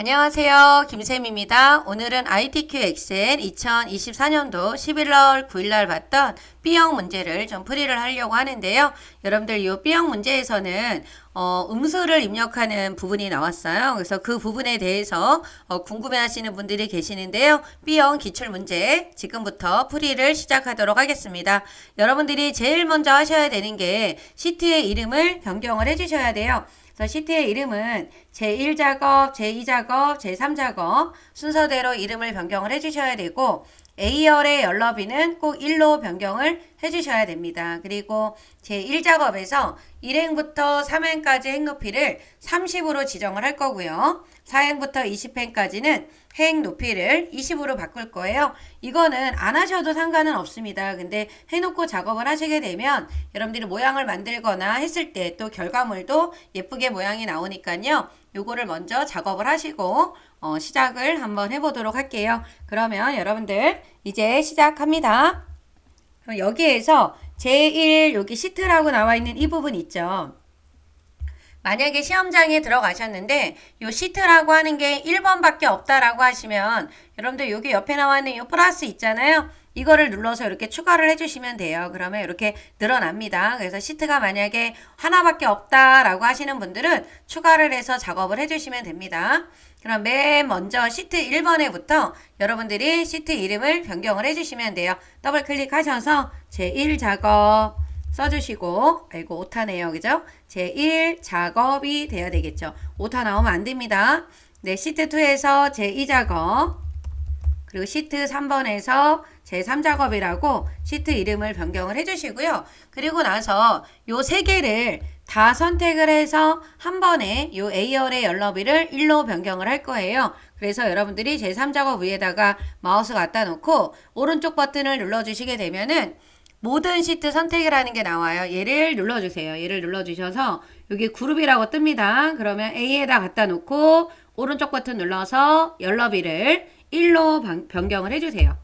안녕하세요. 김쌤입니다. 오늘은 ITQ 엑셀 2024년도 11월 9일날 봤던 B형 문제를 좀 풀이를 하려고 하는데요. 여러분들 이 B형 문제에서는 음수를 입력하는 부분이 나왔어요. 그래서 그 부분에 대해서 궁금해 하시는 분들이 계시는데요. B형 기출문제 지금부터 풀이를 시작하도록 하겠습니다. 여러분들이 제일 먼저 하셔야 되는 게 시트의 이름을 변경을 해주셔야 돼요. 그래서 시트의 이름은 제1작업, 제2작업, 제3작업 순서대로 이름을 변경을 해주셔야 되고 A열의 열너비는 꼭 1로 변경을 해주셔야 됩니다. 그리고 제1작업에서 1행부터 3행까지 행높이를 30으로 지정을 할 거고요. 4행부터 20행까지는 행 높이를 20으로 바꿀 거예요. 이거는 안 하셔도 상관은 없습니다. 근데 해놓고 작업을 하시게 되면 여러분들이 모양을 만들거나 했을 때 또 결과물도 예쁘게 모양이 나오니까요. 요거를 먼저 작업을 하시고 시작을 한번 해보도록 할게요. 그러면 여러분들 이제 시작합니다. 여기에서 제1 여기 시트라고 나와 있는 이 부분 있죠. 만약에 시험장에 들어가셨는데 요 시트라고 하는 게 1번밖에 없다라고 하시면 여러분들 여기 옆에 나와 있는 요 플러스 있잖아요. 이거를 눌러서 이렇게 추가를 해주시면 돼요. 그러면 이렇게 늘어납니다. 그래서 시트가 만약에 하나밖에 없다라고 하시는 분들은 추가를 해서 작업을 해주시면 됩니다. 그럼 맨 먼저 시트 1번에부터 여러분들이 시트 이름을 변경을 해주시면 돼요. 더블 클릭하셔서 제1작업 써주시고, 아이고 오타네요. 그죠? 제1작업이 돼야 되겠죠. 오타 나오면 안 됩니다. 네, 시트 2에서 제2작업, 그리고 시트 3번에서 제3작업이라고 시트 이름을 변경을 해주시고요. 그리고 나서 요 세 개를 다 선택을 해서 한 번에 요 A열의 열너비를 1로 변경을 할 거예요. 그래서 여러분들이 제3작업 위에다가 마우스 갖다 놓고 오른쪽 버튼을 눌러주시게 되면은 모든 시트 선택을 하는 게 나와요. 얘를 눌러주세요. 얘를 눌러주셔서 여기 그룹이라고 뜹니다. 그러면 A에다 갖다 놓고 오른쪽 버튼 눌러서 열너비를 1로 변경을 해주세요.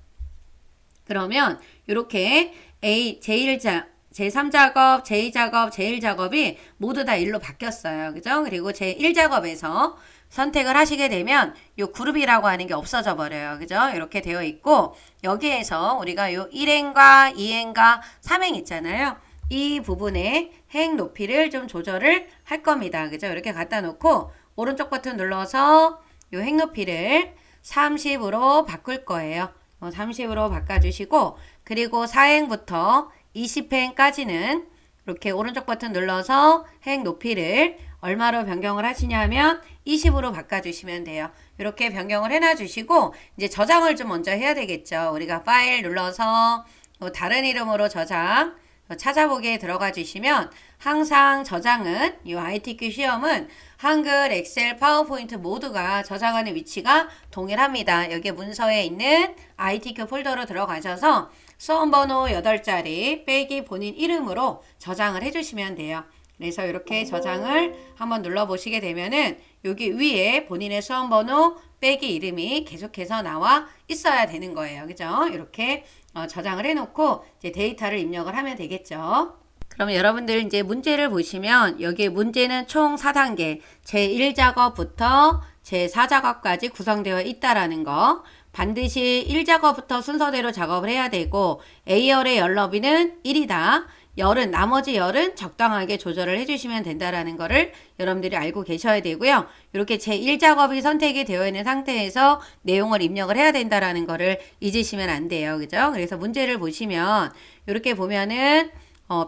그러면 이렇게 제3작업, 제2작업, 제1작업이 모두 다 1로 바뀌었어요. 그죠? 그리고 제1작업에서 선택을 하시게 되면 요 그룹이라고 하는 게 없어져 버려요. 그죠? 이렇게 되어 있고 여기에서 우리가 요 1행과 2행과 3행 있잖아요. 이 부분에 행 높이를 좀 조절을 할 겁니다. 그죠? 이렇게 갖다 놓고 오른쪽 버튼 눌러서 요 행 높이를 30으로 바꿀 거예요. 30으로 바꿔주시고 그리고 4행부터 20행까지는 이렇게 오른쪽 버튼 눌러서 행 높이를 얼마로 변경을 하시냐면 20으로 바꿔주시면 돼요. 이렇게 변경을 해놔주시고 이제 저장을 좀 먼저 해야 되겠죠. 우리가 파일 눌러서 다른 이름으로 저장 찾아보기에 들어가 주시면 항상 저장은 이 ITQ 시험은 한글, 엑셀, 파워포인트 모두가 저장하는 위치가 동일합니다. 여기 문서에 있는 ITQ 폴더로 들어가셔서 수험번호 8자리 빼기 본인 이름으로 저장을 해주시면 돼요. 그래서 이렇게 저장을 한번 눌러보시게 되면은 여기 위에 본인의 수험번호 빼기 이름이 계속해서 나와 있어야 되는 거예요. 그죠? 이렇게 저장을 해놓고 이제 데이터를 입력을 하면 되겠죠. 그럼 여러분들 이제 문제를 보시면 여기 문제는 총 4단계 제1작업부터 제4작업까지 구성되어 있다라는 거 반드시 1작업부터 순서대로 작업을 해야 되고 A열의 열너비는 1이다. 나머지 열은 적당하게 조절을 해주시면 된다라는 거를 여러분들이 알고 계셔야 되고요. 이렇게 제1작업이 선택이 되어 있는 상태에서 내용을 입력을 해야 된다라는 거를 잊으시면 안 돼요. 그죠? 그래서 문제를 보시면 이렇게 보면은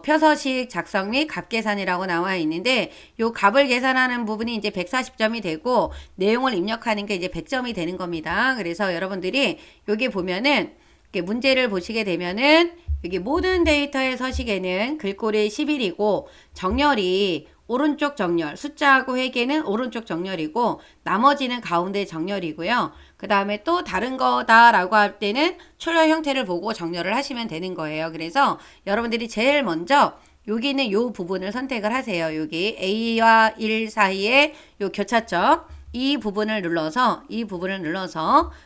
표서식 작성 및 값 계산이라고 나와 있는데 요 값을 계산하는 부분이 이제 140점이 되고 내용을 입력하는 게 이제 100점이 되는 겁니다. 그래서 여러분들이 여기 보면은 이렇게 문제를 보시게 되면은 여기 모든 데이터의 서식에는 글꼴이 11이고 정렬이 오른쪽 정렬, 숫자하고 회계는 오른쪽 정렬이고 나머지는 가운데 정렬이고요. 그 다음에 또 다른 거다라고 할 때는 초려 형태를 보고 정렬을 하시면 되는 거예요. 그래서 여러분들이 제일 먼저 여기 있는 요 부분을 선택을 하세요. 여기 A와 1 사이에 요 교차점 이 부분을 눌러서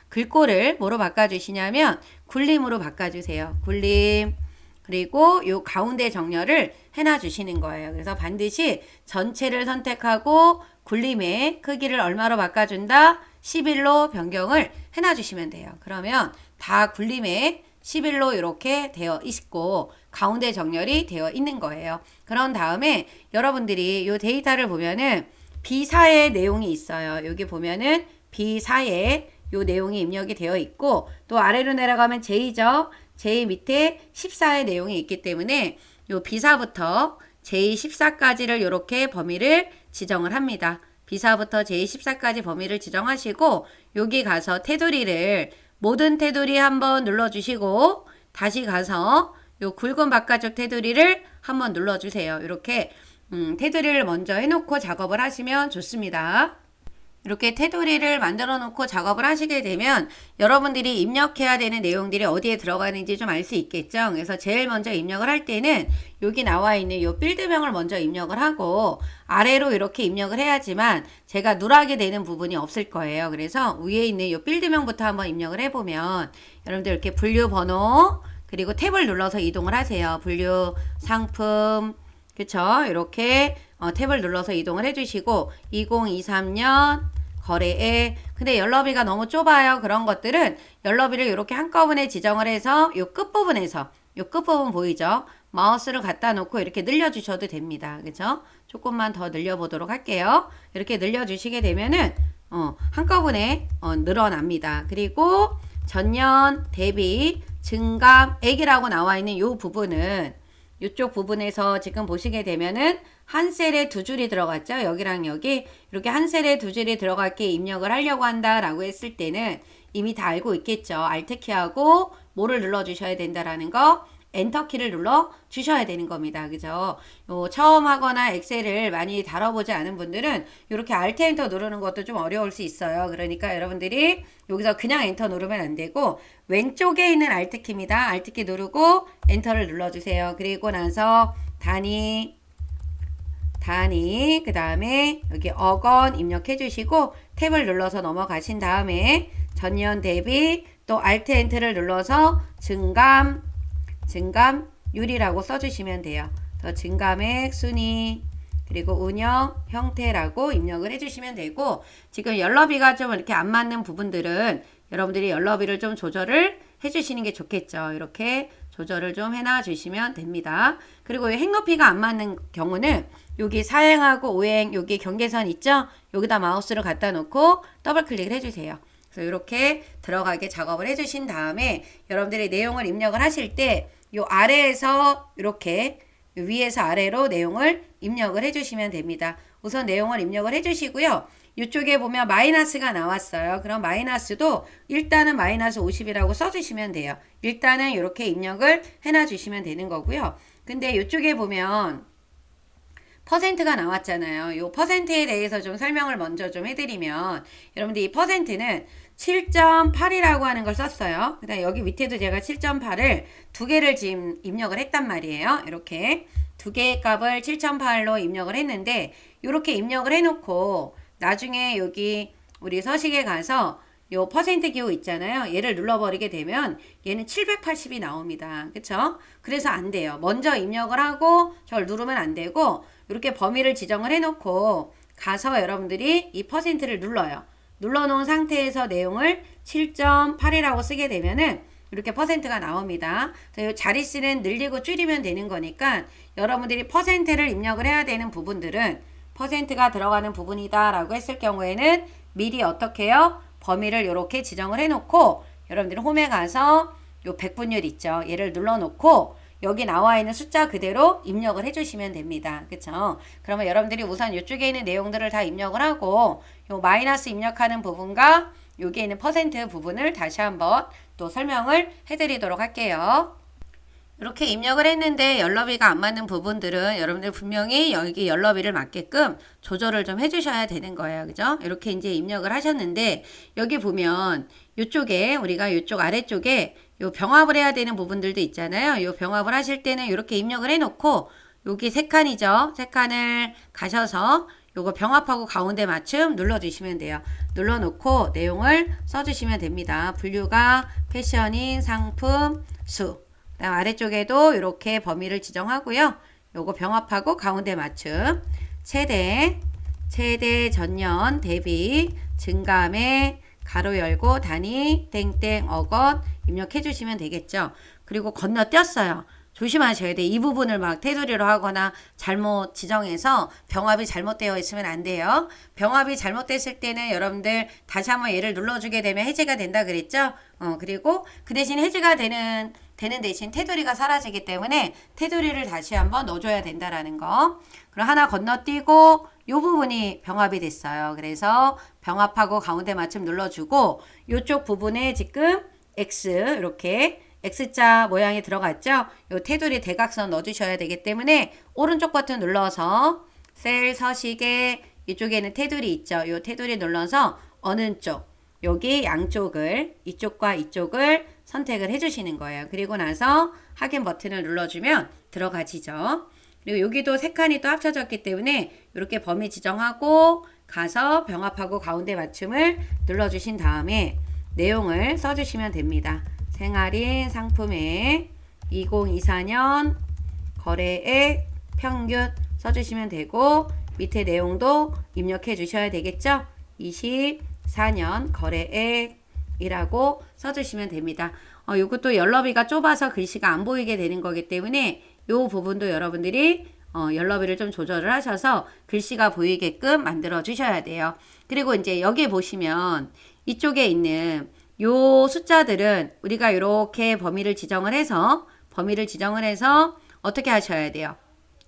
글꼴을 뭐로 바꿔주시냐면 굴림으로 바꿔주세요. 굴림. 그리고 요 가운데 정렬을 해놔 주시는 거예요. 그래서 반드시 전체를 선택하고 굴림의 크기를 얼마로 바꿔준다? 11로 변경을 해놔주시면 돼요. 그러면 다 굴림에 11로 이렇게 되어 있고 가운데 정렬이 되어 있는 거예요. 그런 다음에 여러분들이 이 데이터를 보면은 B4의 내용이 있어요. 여기 보면은 B4에 요 내용이 입력이 되어 있고 또 아래로 내려가면 J죠. J 밑에 14의 내용이 있기 때문에 요 B4부터 J14까지를 이렇게 범위를 지정을 합니다. B4부터 J14까지 범위를 지정하시고 여기 가서 테두리를 모든 테두리 한번 눌러주시고 다시 가서 요 굵은 바깥쪽 테두리를 한번 눌러주세요. 이렇게 테두리를 먼저 해놓고 작업을 하시면 좋습니다. 이렇게 테두리를 만들어 놓고 작업을 하시게 되면 여러분들이 입력해야 되는 내용들이 어디에 들어가는지 좀 알 수 있겠죠. 그래서 제일 먼저 입력을 할 때는 여기 나와 있는 이 필드명을 먼저 입력을 하고 아래로 이렇게 입력을 해야지만 제가 누락이 되는 부분이 없을 거예요. 그래서 위에 있는 이 필드명부터 한번 입력을 해보면 여러분들 이렇게 분류 번호 그리고 탭을 눌러서 이동을 하세요. 분류 상품 그쵸? 이렇게 탭을 눌러서 이동을 해주시고 2023년 거래액 근데 연럽이가 너무 좁아요. 그런 것들은 연럽이를 이렇게 한꺼번에 지정을 해서 요 끝부분에서 요 끝부분 보이죠? 마우스를 갖다 놓고 이렇게 늘려주셔도 됩니다. 그죠? 조금만 더 늘려보도록 할게요. 이렇게 늘려주시게 되면은 한꺼번에 늘어납니다. 그리고 전년 대비 증감액이라고 나와 있는 요 부분은 이쪽 부분에서 지금 보시게 되면은 한 셀에 두 줄이 들어갔죠. 여기랑 여기 이렇게 한 셀에 두 줄이 들어갈게 입력을 하려고 한다라고 했을 때는 이미 다 알고 있겠죠. Alt키하고 뭐를 눌러주셔야 된다라는 거 엔터키를 눌러 주셔야 되는 겁니다. 그죠? 처음 하거나 엑셀을 많이 다뤄보지 않은 분들은 이렇게 Alt 엔터 누르는 것도 좀 어려울 수 있어요. 그러니까 여러분들이 여기서 그냥 엔터 누르면 안 되고 왼쪽에 있는 Alt키입니다. Alt키 누르고 엔터를 눌러주세요. 그리고 나서 단위 그 다음에 여기 어건 입력해 주시고 탭을 눌러서 넘어가신 다음에 전년 대비 또 Alt 엔터를 눌러서 증감율이라고 써주시면 돼요. 더 증감액 순위 그리고 운영 형태라고 입력을 해주시면 되고 지금 연럽이가 좀 이렇게 안 맞는 부분들은 여러분들이 연럽이를 좀 조절을 해주시는 게 좋겠죠. 이렇게 조절을 좀 해놔 주시면 됩니다. 그리고 행 높이가 안 맞는 경우는 여기 사행하고 오행 여기 경계선 있죠? 여기다 마우스를 갖다 놓고 더블 클릭을 해주세요. 그래서 이렇게 들어가게 작업을 해주신 다음에 여러분들이 내용을 입력을 하실 때 요 아래에서 이렇게 위에서 아래로 내용을 입력을 해주시면 됩니다. 우선 내용을 입력을 해주시고요. 이쪽에 보면 마이너스가 나왔어요. 그럼 마이너스도 일단은 마이너스 50이라고 써주시면 돼요. 일단은 이렇게 입력을 해놔 주시면 되는 거고요. 근데 이쪽에 보면 퍼센트가 나왔잖아요. 이 퍼센트에 대해서 좀 설명을 먼저 좀 해드리면 여러분들 이 퍼센트는 7.8이라고 하는 걸 썼어요. 그 다음에 여기 밑에도 제가 7.8을 두 개를 지금 입력을 했단 말이에요. 이렇게 두 개의 값을 7.8로 입력을 했는데 이렇게 입력을 해놓고 나중에 여기 우리 서식에 가서 요 퍼센트 기호 있잖아요. 얘를 눌러버리게 되면 얘는 780이 나옵니다. 그쵸? 그래서 안 돼요. 먼저 입력을 하고 저를 누르면 안 되고 이렇게 범위를 지정을 해놓고 가서 여러분들이 이 퍼센트를 눌러요. 눌러놓은 상태에서 내용을 7.8이라고 쓰게 되면은 이렇게 퍼센트가 나옵니다. 이 자릿수는 늘리고 줄이면 되는 거니까 여러분들이 퍼센트를 입력을 해야 되는 부분들은 퍼센트가 들어가는 부분이다 라고 했을 경우에는 미리 어떻게 해요? 범위를 이렇게 지정을 해놓고 여러분들이 홈에 가서 요 백분율 있죠. 얘를 눌러놓고 여기 나와 있는 숫자 그대로 입력을 해주시면 됩니다. 그쵸? 그러면 여러분들이 우선 이쪽에 있는 내용들을 다 입력을 하고 요 마이너스 입력하는 부분과 여기에 있는 퍼센트 부분을 다시 한번 또 설명을 해드리도록 할게요. 이렇게 입력을 했는데 연럽이가 안 맞는 부분들은 여러분들 분명히 여기 연럽이를 맞게끔 조절을 좀 해주셔야 되는 거예요. 그죠? 이렇게 이제 입력을 하셨는데 여기 보면 이쪽에 우리가 이쪽 아래쪽에 요 병합을 해야 되는 부분들도 있잖아요. 요 병합을 하실 때는 이렇게 입력을 해놓고 여기 세 칸이죠. 세 칸을 가셔서 요거 병합하고 가운데 맞춤 눌러주시면 돼요. 눌러놓고 내용을 써주시면 됩니다. 분류가 패션인 상품 수. 그다음 아래쪽에도 이렇게 범위를 지정하고요. 요거 병합하고 가운데 맞춤 최대 최대 전년 대비 증감에 가로 열고 단위 땡땡 어것 입력해 주시면 되겠죠. 그리고 건너뛰었어요. 조심하셔야 돼. 이 부분을 막 테두리로 하거나 잘못 지정해서 병합이 잘못되어 있으면 안 돼요. 병합이 잘못됐을 때는 여러분들 다시 한번 얘를 눌러주게 되면 해제가 된다 그랬죠. 그리고 그 대신 해제가 되는 대신 테두리가 사라지기 때문에 테두리를 다시 한번 넣어줘야 된다라는 거. 그럼 하나 건너뛰고 이 부분이 병합이 됐어요. 그래서 병합하고 가운데 맞춤 눌러주고 이쪽 부분에 지금 X 이렇게 X자 모양이 들어갔죠? 요 테두리 대각선 넣어주셔야 되기 때문에 오른쪽 버튼 눌러서 셀 서식에 이쪽에는 테두리 있죠? 요 테두리 눌러서 어느 쪽? 여기 양쪽을 이쪽과 이쪽을 선택을 해주시는 거예요. 그리고 나서 확인 버튼을 눌러주면 들어가지죠. 그리고 여기도 세 칸이 또 합쳐졌기 때문에 이렇게 범위 지정하고 가서 병합하고 가운데 맞춤을 눌러주신 다음에 내용을 써주시면 됩니다. 생활인 상품의 2024년 거래액 평균 써주시면 되고 밑에 내용도 입력해 주셔야 되겠죠. 24년 거래액이라고 써주시면 됩니다. 이것도 열너비가 좁아서 글씨가 안 보이게 되는 거기 때문에 이 부분도 여러분들이 열너비를 좀 조절을 하셔서 글씨가 보이게끔 만들어 주셔야 돼요. 그리고 이제 여기 보시면 이쪽에 있는 요 숫자들은 우리가 이렇게 범위를 지정을 해서 어떻게 하셔야 돼요?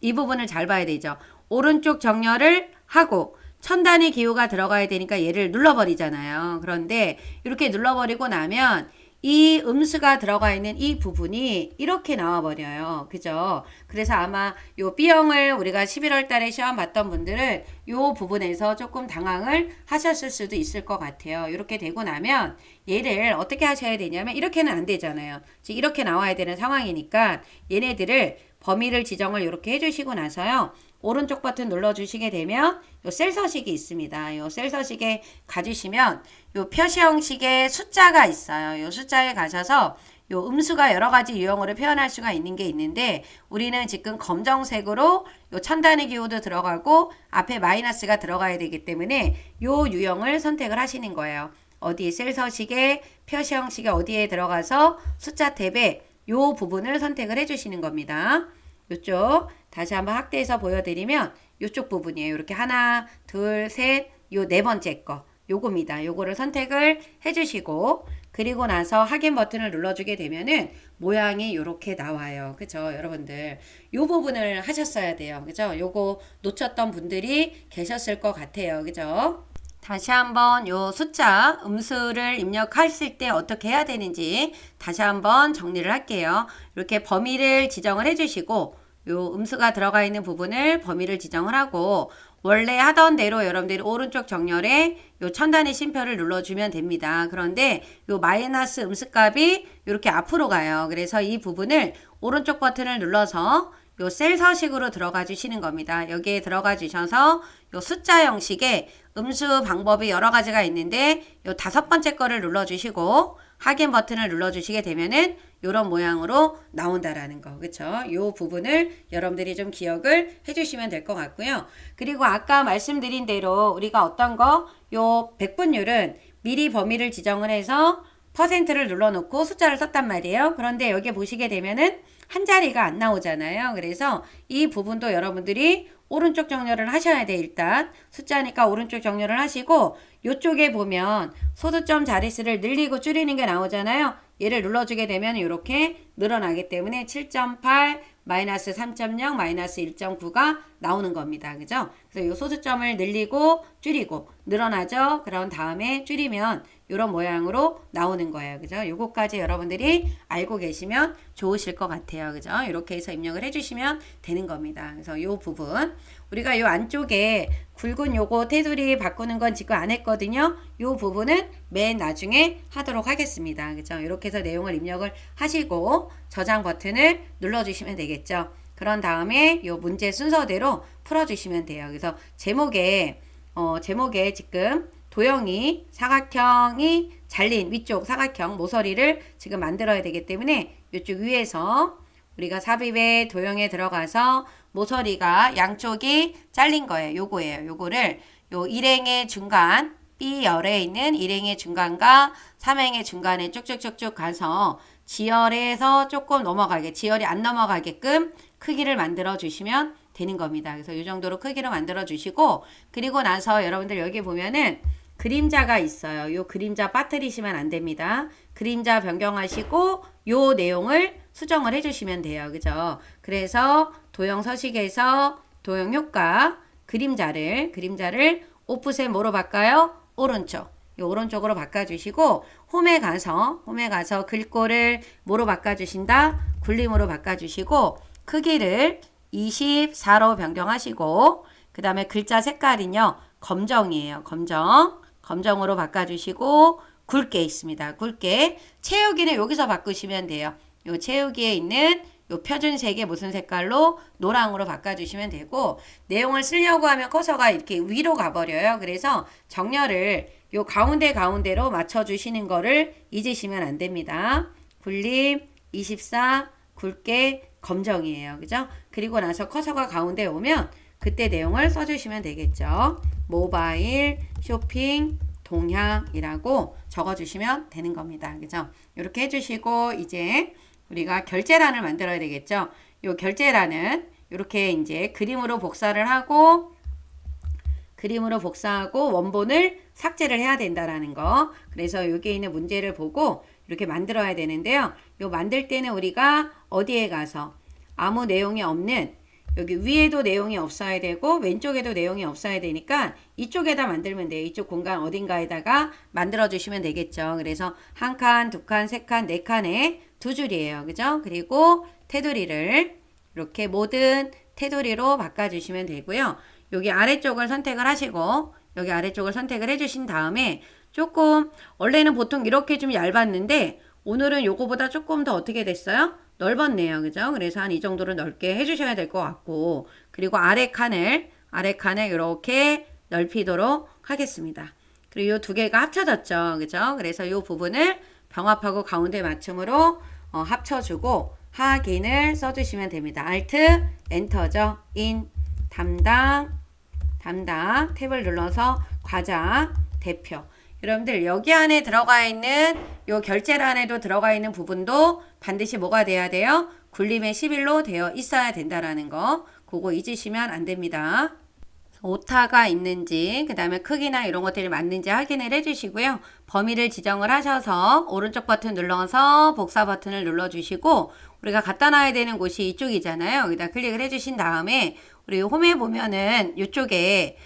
이 부분을 잘 봐야 되죠. 오른쪽 정렬을 하고 천 단위 기호가 들어가야 되니까 얘를 눌러버리잖아요. 그런데 이렇게 눌러버리고 나면 이 음수가 들어가 있는 이 부분이 이렇게 나와버려요. 그죠? 그래서 아마 요 B형을 우리가 11월 달에 시험 봤던 분들은 요 부분에서 조금 당황을 하셨을 수도 있을 것 같아요. 이렇게 되고 나면 얘를 어떻게 하셔야 되냐면 이렇게는 안 되잖아요. 즉 이렇게 나와야 되는 상황이니까 얘네들을 범위를 지정을 이렇게 해주시고 나서요. 오른쪽 버튼 눌러주시게 되면 요 셀 서식이 있습니다. 요 셀 서식에 가주시면 요 표시 형식의 숫자가 있어요. 요 숫자에 가셔서 요 음수가 여러 가지 유형으로 표현할 수가 있는 게 있는데 우리는 지금 검정색으로 요 천 단위 기호도 들어가고 앞에 마이너스가 들어가야 되기 때문에 요 유형을 선택을 하시는 거예요. 어디 셀 서식에 표시 형식에 어디에 들어가서 숫자 탭에 요 부분을 선택을 해주시는 겁니다. 요쪽 다시 한번 확대해서 보여드리면 요쪽 부분이에요. 이렇게 하나, 둘, 셋, 요 네 번째 거 요겁니다. 요거를 선택을 해주시고 그리고 나서 확인 버튼을 눌러주게 되면은 모양이 요렇게 나와요. 그죠? 여러분들 요 부분을 하셨어야 돼요. 그죠? 요거 놓쳤던 분들이 계셨을 것 같아요. 그죠? 다시 한번 요 숫자 음수를 입력했을 때 어떻게 해야 되는지 다시 한번 정리를 할게요. 이렇게 범위를 지정을 해주시고 요 음수가 들어가 있는 부분을 범위를 지정을 하고 원래 하던 대로 여러분들이 오른쪽 정렬에 요 천단위 쉼표를 눌러주면 됩니다. 그런데 요 마이너스 음수값이 이렇게 앞으로 가요. 그래서 이 부분을 오른쪽 버튼을 눌러서 요 셀 서식으로 들어가 주시는 겁니다. 여기에 들어가 주셔서 요 숫자 형식의 음수 방법이 여러 가지가 있는데 요 다섯 번째 거를 눌러 주시고 확인 버튼을 눌러 주시게 되면은 요런 모양으로 나온다라는 거. 그쵸? 요 부분을 여러분들이 좀 기억을 해 주시면 될 것 같고요. 그리고 아까 말씀드린 대로 우리가 어떤 거 요 백분율은 미리 범위를 지정을 해서 퍼센트를 눌러놓고 숫자를 썼단 말이에요. 그런데 여기 보시게 되면은 한 자리가 안 나오잖아요. 그래서 이 부분도 여러분들이 오른쪽 정렬을 하셔야 돼. 일단 숫자니까 오른쪽 정렬을 하시고 요쪽에 보면 소수점 자릿수를 늘리고 줄이는 게 나오잖아요. 얘를 눌러주게 되면 이렇게 늘어나기 때문에 7.8 마이너스 3.0 마이너스 1.9가 나오는 겁니다. 그죠? 그래서 이 소수점을 늘리고 줄이고 늘어나죠. 그런 다음에 줄이면 이런 모양으로 나오는 거예요. 그죠? 요거까지 여러분들이 알고 계시면 좋으실 것 같아요. 그죠? 이렇게 해서 입력을 해주시면 되는 겁니다. 그래서 요 부분 우리가 요 안쪽에 굵은 요거 테두리 바꾸는 건 지금 안 했거든요. 요 부분은 맨 나중에 하도록 하겠습니다. 그죠? 이렇게 해서 내용을 입력을 하시고 저장 버튼을 눌러주시면 되겠죠. 그런 다음에 요 문제 순서대로 풀어주시면 돼요. 그래서 제목에 지금 도형이 사각형이 잘린 위쪽 사각형 모서리를 지금 만들어야 되기 때문에 이쪽 위에서 우리가 삽입에 도형에 들어가서 모서리가 양쪽이 잘린 거예요. 요거예요. 요거를 요 일행의 중간 B열에 있는 일행의 중간과 삼행의 중간에 쭉쭉쭉쭉 가서 지열에서 조금 넘어가게, 지열이 안 넘어가게끔 크기를 만들어 주시면 되는 겁니다. 그래서 이 정도로 크기로 만들어 주시고, 그리고 나서 여러분들 여기 보면은 그림자가 있어요. 요 그림자 빠뜨리시면 안 됩니다. 그림자 변경하시고 요 내용을 수정을 해주시면 돼요. 그죠? 그래서 도형 서식에서 도형 효과 그림자를 오프셋 뭐로 바꿔요? 오른쪽. 요 오른쪽으로 바꿔주시고 홈에 가서 글꼴을 뭐로 바꿔주신다? 굴림으로 바꿔주시고 크기를 24로 변경하시고 그 다음에 글자 색깔은요. 검정이에요. 검정으로 바꿔주시고 굵게 있습니다. 굵게. 채우기는 여기서 바꾸시면 돼요. 요 채우기에 있는 요 표준색의 무슨 색깔로 노랑으로 바꿔주시면 되고 내용을 쓰려고 하면 커서가 이렇게 위로 가버려요. 그래서 정렬을 요 가운데로 맞춰주시는 거를 잊으시면 안 됩니다. 굴림 24 굵게 검정이에요. 그죠? 그리고 나서 커서가 가운데 오면 그때 내용을 써주시면 되겠죠. 모바일 쇼핑 동향이라고 적어주시면 되는 겁니다. 그죠? 이렇게 해주시고 이제 우리가 결제란을 만들어야 되겠죠. 요 결제란은 이렇게 이제 그림으로 복사를 하고 원본을 삭제를 해야 된다라는 거. 그래서 여기에 있는 문제를 보고 이렇게 만들어야 되는데요. 요 만들 때는 우리가 어디에 가서 아무 내용이 없는 여기 위에도 내용이 없어야 되고 왼쪽에도 내용이 없어야 되니까 이쪽에다 만들면 돼요. 이쪽 공간 어딘가에다가 만들어 주시면 되겠죠. 그래서 한 칸, 두 칸, 세 칸, 네 칸에 두 줄이에요. 그죠? 그리고 테두리를 이렇게 모든 테두리로 바꿔주시면 되고요. 여기 아래쪽을 선택을 하시고 여기 아래쪽을 선택을 해주신 다음에 조금 원래는 보통 이렇게 좀 얇았는데 오늘은 요거보다 조금 더 어떻게 됐어요? 넓었네요. 그죠? 그래서 한 이 정도로 넓게 해주셔야 될 것 같고 그리고 아래 칸을 이렇게 넓히도록 하겠습니다. 그리고 이 두 개가 합쳐졌죠. 그죠? 그래서 이 부분을 병합하고 가운데 맞춤으로 합쳐주고 확인을 써주시면 됩니다. Alt, 엔터죠. 인, 담당 탭을 눌러서 과자, 대표. 여러분들 여기 안에 들어가 있는 요 결제란에도 들어가 있는 부분도 반드시 뭐가 돼야 돼요? 굴림의 11로 되어 있어야 된다라는 거. 그거 잊으시면 안 됩니다. 오타가 있는지 그 다음에 크기나 이런 것들이 맞는지 확인을 해주시고요. 범위를 지정을 하셔서 오른쪽 버튼 눌러서 복사 버튼을 눌러주시고 우리가 갖다 놔야 되는 곳이 이쪽이잖아요. 여기다 클릭을 해주신 다음에 우리 홈에 보면은 이쪽에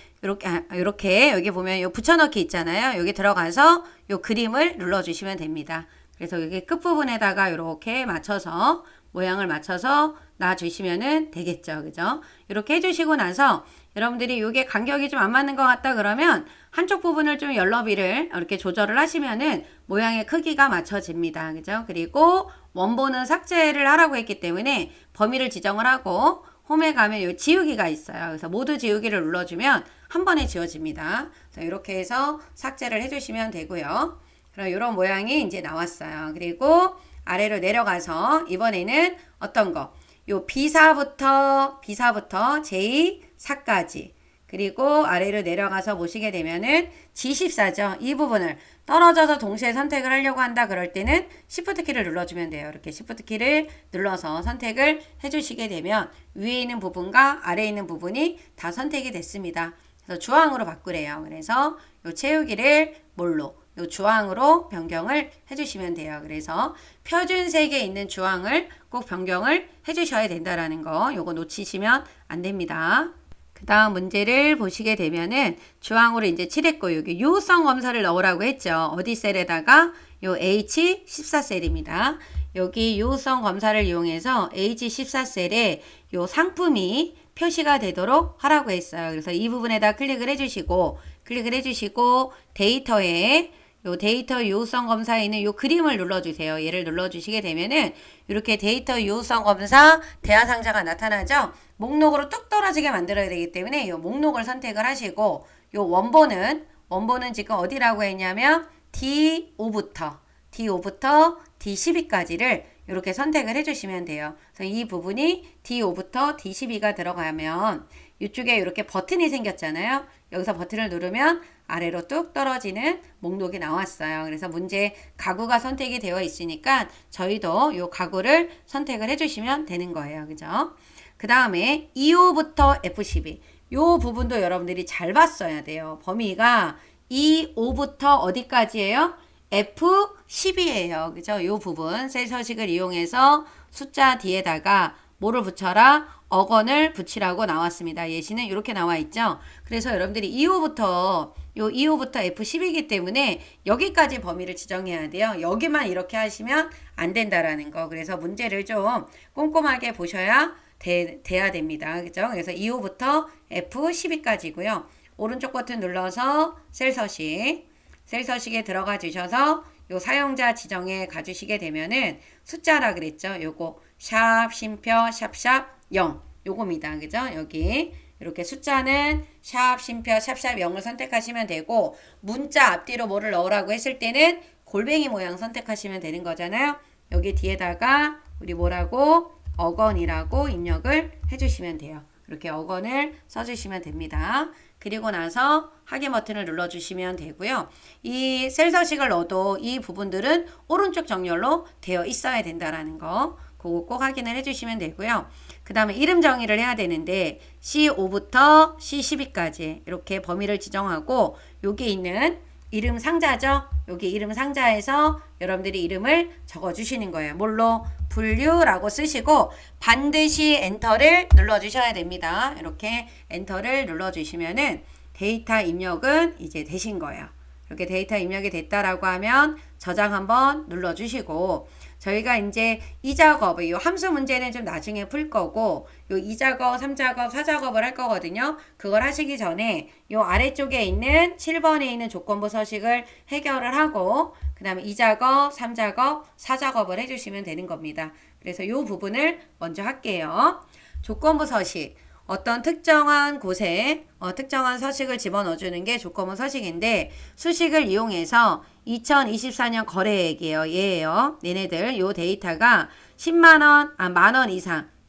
이렇게 여기 보면 요 붙여넣기 있잖아요. 여기 들어가서 요 그림을 눌러주시면 됩니다. 그래서 여기 끝부분에다가 이렇게 맞춰서 모양을 맞춰서 놔주시면 되겠죠. 그죠? 이렇게 해주시고 나서 여러분들이 이게 간격이 좀 안 맞는 것 같다 그러면 한쪽 부분을 좀 열너비를 이렇게 조절을 하시면은 모양의 크기가 맞춰집니다. 그죠? 그리고 원본은 삭제를 하라고 했기 때문에 범위를 지정을 하고 홈에 가면 요 지우기가 있어요. 그래서 모두 지우기를 눌러주면 한 번에 지워집니다. 그래서 이렇게 해서 삭제를 해주시면 되고요. 그럼 이런 모양이 이제 나왔어요. 그리고 아래로 내려가서 이번에는 어떤 거? 요 B사부터 J4까지 그리고 아래로 내려가서 보시게 되면은 G14죠. 이 부분을 떨어져서 동시에 선택을 하려고 한다 그럴 때는 Shift 키를 눌러주면 돼요. 이렇게 Shift 키를 눌러서 선택을 해주시게 되면 위에 있는 부분과 아래에 있는 부분이 다 선택이 됐습니다. 그래서 주황으로 바꾸래요. 그래서 요 채우기를 뭘로? 요 주황으로 변경을 해주시면 돼요. 그래서 표준색에 있는 주황을 꼭 변경을 해주셔야 된다라는 거 요거 놓치시면 안 됩니다. 그 다음 문제를 보시게 되면은 주황으로 이제 칠했고 여기 유효성 검사를 넣으라고 했죠. 어디 셀에다가 요 H14셀입니다. 여기 유효성 검사를 이용해서 H14셀에 요 상품이 표시가 되도록 하라고 했어요. 그래서 이 부분에다 클릭을 해주시고 데이터에 요 데이터 유효성 검사에 있는 요 그림을 눌러주세요. 얘를 눌러주시게 되면은 이렇게 데이터 유효성 검사 대하상자가 나타나죠. 목록으로 뚝 떨어지게 만들어야 되기 때문에 요 목록을 선택을 하시고 요 원본은 지금 어디라고 했냐면 D5부터 D12까지를 이렇게 선택을 해주시면 돼요. 그래서 이 부분이 D5부터 D12가 들어가면 이쪽에 이렇게 버튼이 생겼잖아요. 여기서 버튼을 누르면 아래로 뚝 떨어지는 목록이 나왔어요. 그래서 문제 가구가 선택이 되어 있으니까 저희도 이 가구를 선택을 해주시면 되는 거예요. 그죠? 그 다음에 2호부터 F12. 이 부분도 여러분들이 잘 봤어야 돼요. 범위가 2호부터 어디까지예요? F10이에요. 그죠? 이 부분 셀 서식을 이용해서 숫자 뒤에다가 뭐를 붙여라? 어건을 붙이라고 나왔습니다. 예시는 이렇게 나와 있죠. 그래서 여러분들이 2호부터 F10이기 때문에 여기까지 범위를 지정해야 돼요. 여기만 이렇게 하시면 안 된다라는 거. 그래서 문제를 좀 꼼꼼하게 보셔야 돼야 됩니다. 그죠? 그래서 2호부터 F12까지고요. 오른쪽 버튼 눌러서 셀 서식에 들어가 주셔서 요 사용자 지정에 가주시게 되면은 숫자라 그랬죠. 요거 샵 쉼표 샵샵 0 요겁니다. 그죠? 여기 이렇게 숫자는 샵 쉼표 샵샵 0을 선택하시면 되고 문자 앞뒤로 뭐를 넣으라고 했을 때는 골뱅이 모양 선택하시면 되는 거잖아요. 여기 뒤에다가 우리 뭐라고 어건이라고 입력을 해주시면 돼요. 이렇게 어건을 써주시면 됩니다. 그리고 나서 확인 버튼을 눌러주시면 되고요. 이 셀 서식을 넣어도 이 부분들은 오른쪽 정렬로 되어 있어야 된다라는 거 그거 꼭 확인을 해주시면 되고요. 그 다음에 이름 정의를 해야 되는데 C5부터 C12까지 이렇게 범위를 지정하고 여기 있는 이름 상자죠. 여기 이름 상자에서 여러분들이 이름을 적어주시는 거예요. 뭘로? 분류라고 쓰시고 반드시 엔터를 눌러주셔야 됩니다. 이렇게 엔터를 눌러주시면은 데이터 입력은 이제 되신 거예요. 이렇게 데이터 입력이 됐다라고 하면 저장 한번 눌러주시고 저희가 이제 이 작업, 이 함수 문제는 좀 나중에 풀 거고 요 2작업, 3작업, 4작업을 할 거거든요. 그걸 하시기 전에 요 아래쪽에 있는 7번에 있는 조건부 서식을 해결을 하고 그 다음에 2작업, 3작업, 4작업을 해주시면 되는 겁니다. 그래서 요 부분을 먼저 할게요. 조건부 서식. 어떤 특정한 곳에 특정한 서식을 집어넣어주는 게 조건부 서식인데 수식을 이용해서 2024년 거래액이에요. 얘예요. 얘네들 요 데이터가 10만원, 만원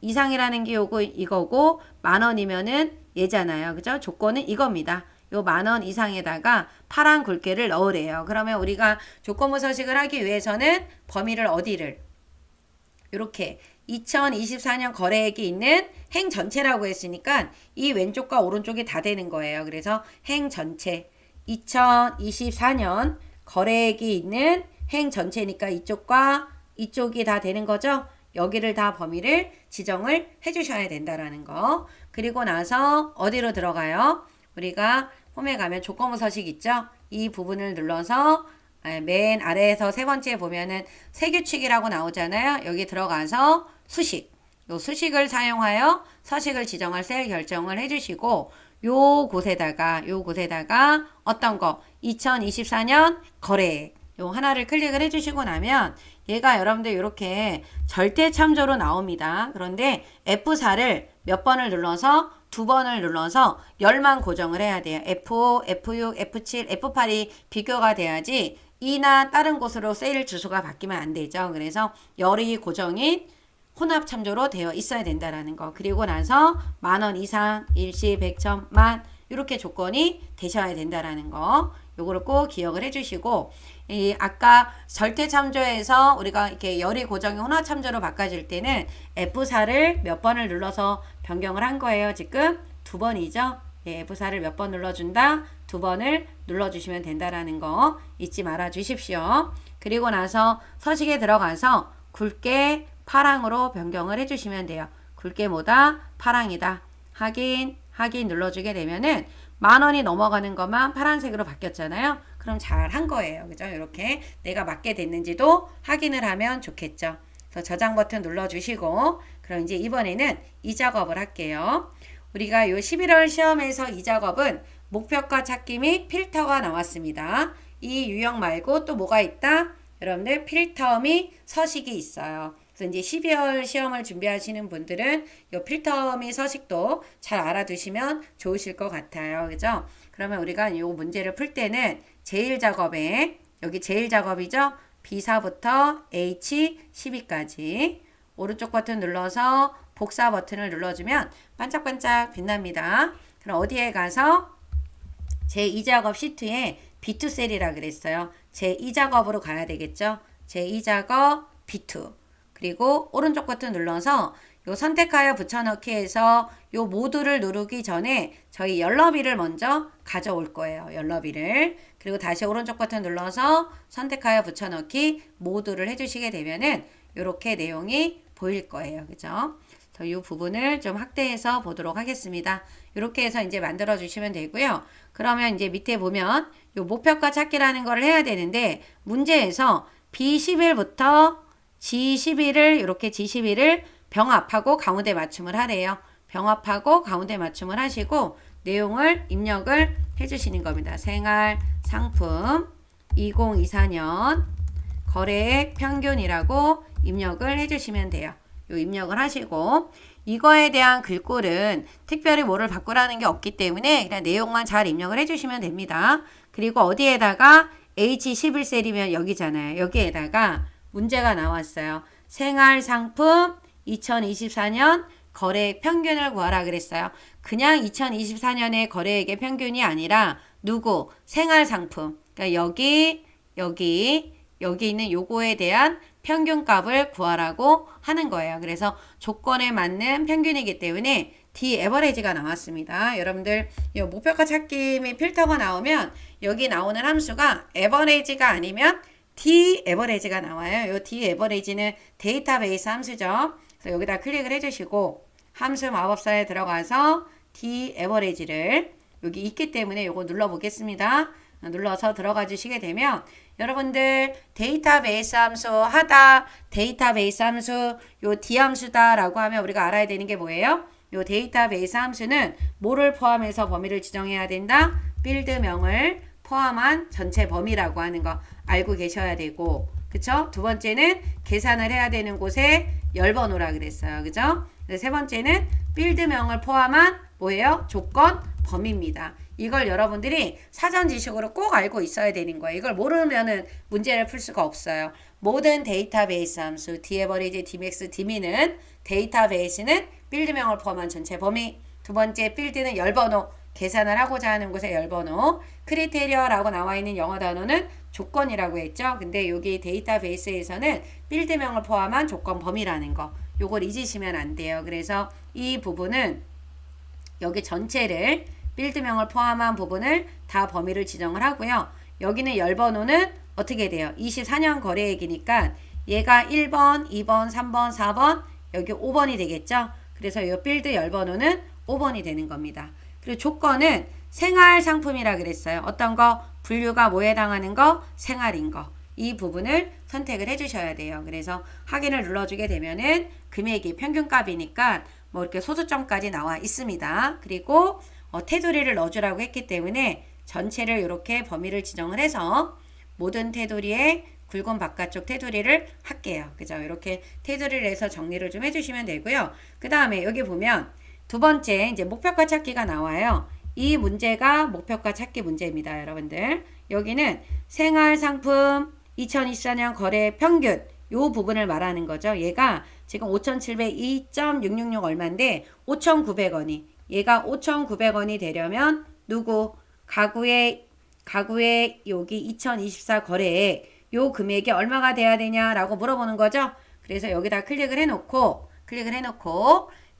이상이라는 게 이거고 만원이면은 얘잖아요. 그죠? 조건은 이겁니다. 요 만원 이상에다가 파란 굵게를 넣으래요. 그러면 우리가 조건부 서식을 하기 위해서는 범위를 어디를 이렇게 2024년 거래액이 있는 행 전체라고 했으니까 이 왼쪽과 오른쪽이 다 되는 거예요. 그래서 행 전체 2024년 거래액이 있는 행 전체니까 이쪽과 이쪽이 다 되는 거죠. 여기를 다 범위를 지정을 해주셔야 된다라는 거. 그리고 나서 어디로 들어가요? 우리가 홈에 가면 조건부 서식 있죠? 이 부분을 눌러서 맨 아래에서 세 번째 보면은 세규칙이라고 나오잖아요. 여기 들어가서 수식. 요 수식을 사용하여 서식을 지정할 셀 결정을 해주시고 요 곳에다가 어떤 거 2024년 거래 요 하나를 클릭을 해주시고 나면 얘가 여러분들 이렇게 절대 참조로 나옵니다. 그런데 F4를 몇 번을 눌러서 두 번을 눌러서 열만 고정을 해야 돼요. F5, F6, F7, F8이 비교가 돼야지 이나 다른 곳으로 세일 주소가 바뀌면 안 되죠. 그래서 열이 고정인 혼합 참조로 되어 있어야 된다라는 거. 그리고 나서 만원 이상, 일시, 백천, 만 이렇게 조건이 되셔야 된다라는 거. 요거를 꼭 기억을 해주시고 아까 절대 참조에서 우리가 이렇게 열이 고정이 혼합 참조로 바꿔질 때는 F4를 몇 번을 눌러서 변경을 한 거예요. 지금 두 번이죠. 예, F4를 몇 번 눌러준다? 두 번을 눌러주시면 된다라는 거 잊지 말아 주십시오. 그리고 나서 서식에 들어가서 굵게 파랑으로 변경을 해주시면 돼요. 굵게 뭐다? 파랑이다. 확인 눌러주게 되면은 만원이 넘어가는 것만 파란색으로 바뀌었잖아요. 그럼 잘 한 거예요. 그죠? 이렇게 내가 맞게 됐는지도 확인을 하면 좋겠죠. 그래서 저장 버튼 눌러주시고 그럼 이제 이번에는 이 작업을 할게요. 우리가 요 11월 시험에서 이 작업은 목표가 찾기 및 필터가 나왔습니다. 이 유형 말고 또 뭐가 있다? 여러분들 필터 및 서식이 있어요. 그래서 이제 12월 시험을 준비하시는 분들은 이 필터 및 서식도 잘 알아두시면 좋으실 것 같아요. 그죠? 그러면 우리가 이 문제를 풀 때는 제1작업에 여기 제1작업이죠? B4부터 H12까지 오른쪽 버튼 눌러서 복사 버튼을 눌러주면 반짝반짝 빛납니다. 그럼 어디에 가서 제2작업 시트에 B2 셀이라 그랬어요. 제2작업으로 가야 되겠죠. 제2작업 B2 그리고 오른쪽 버튼 눌러서 요 선택하여 붙여넣기에서 요 모두를 누르기 전에 저희 열너비를 먼저 가져올 거예요. 열너비를. 그리고 다시 오른쪽 버튼 눌러서 선택하여 붙여넣기 모두를 해주시게 되면은 요렇게 내용이 보일 거예요. 그죠? 이 부분을 좀 확대해서 보도록 하겠습니다. 이렇게 해서 이제 만들어 주시면 되고요. 그러면 이제 밑에 보면 요 목표가 찾기라는 걸 해야 되는데 문제에서 B11부터 G11을 이렇게 G11을 병합하고 가운데 맞춤을 하래요. 병합하고 가운데 맞춤을 하시고 내용을 입력을 해주시는 겁니다. 생활 상품 2024년 거래액 평균이라고 입력을 해주시면 돼요. 요 입력을 하시고 이거에 대한 글꼴은 특별히 뭐를 바꾸라는 게 없기 때문에 그냥 내용만 잘 입력을 해주시면 됩니다. 그리고 어디에다가 H11셀이면 여기잖아요. 여기에다가 문제가 나왔어요. 생활상품 2024년 거래액 평균을 구하라 그랬어요. 그냥 2024년의 거래액의 평균이 아니라 누구? 생활상품. 그러니까 여기 있는 요거에 대한 평균값을 구하라고 하는 거예요. 그래서 조건에 맞는 평균이기 때문에 D-average가 나왔습니다. 여러분들 이 목표가 찾기 및 필터가 나오면 여기 나오는 함수가 average가 아니면 D-average가 나와요. 이 D-average는 데이터베이스 함수죠. 그래서 여기다 클릭을 해주시고 함수 마법사에 들어가서 D-average를 여기 있기 때문에 이거 눌러보겠습니다. 눌러서 들어가 주시게 되면 여러분들 데이터베이스 함수 하다 데이터베이스 함수 요 D 함수다 라고 하면 우리가 알아야 되는 게 뭐예요? 요 데이터베이스 함수는 뭐를 포함해서 범위를 지정해야 된다? 필드명을 포함한 전체 범위라고 하는 거 알고 계셔야 되고 그쵸? 두 번째는 계산을 해야 되는 곳에 열번호라 그랬어요. 그죠? 세 번째는 필드명을 포함한 뭐예요? 조건 범위입니다. 이걸 여러분들이 사전 지식으로 꼭 알고 있어야 되는 거예요. 이걸 모르면은 문제를 풀 수가 없어요. 모든 데이터베이스 함수 D-average, D-max, D-min은 데이터베이스는 필드명을 포함한 전체 범위 두 번째 필드는 열번호 계산을 하고자 하는 곳에 열번호 크리테리어라고 나와 있는 영어 단어는 조건이라고 했죠. 근데 여기 데이터베이스에서는 필드명을 포함한 조건 범위라는 거 요걸 잊으시면 안 돼요. 그래서 이 부분은 여기 전체를 필드명을 포함한 부분을 다 범위를 지정을 하고요. 여기는 열번호는 어떻게 돼요? 24년 거래액이니까 얘가 1번, 2번, 3번, 4번, 여기 5번이 되겠죠? 그래서 이 필드 열번호는 5번이 되는 겁니다. 그리고 조건은 생활 상품이라 그랬어요. 어떤 거? 분류가 뭐에 해당하는 거? 생활인 거. 이 부분을 선택을 해주셔야 돼요. 그래서 확인을 눌러주게 되면은 금액이 평균값이니까 뭐 이렇게 소수점까지 나와 있습니다. 그리고 테두리를 넣어주라고 했기 때문에 전체를 이렇게 범위를 지정을 해서 모든 테두리에 굵은 바깥쪽 테두리를 할게요. 그죠? 이렇게 테두리를 해서 정리를 좀 해주시면 되고요. 그 다음에 여기 보면 두 번째 이제 목표가 찾기가 나와요. 이 문제가 목표가 찾기 문제입니다. 여러분들 여기는 생활상품 2024년 거래 평균 요 부분을 말하는 거죠. 얘가 지금 5,702.666 얼마인데 5,900원이 얘가 5,900원이 되려면 누구? 가구의 여기 2024 거래액 요 금액이 얼마가 돼야 되냐라고 물어보는 거죠. 그래서 여기다 클릭을 해놓고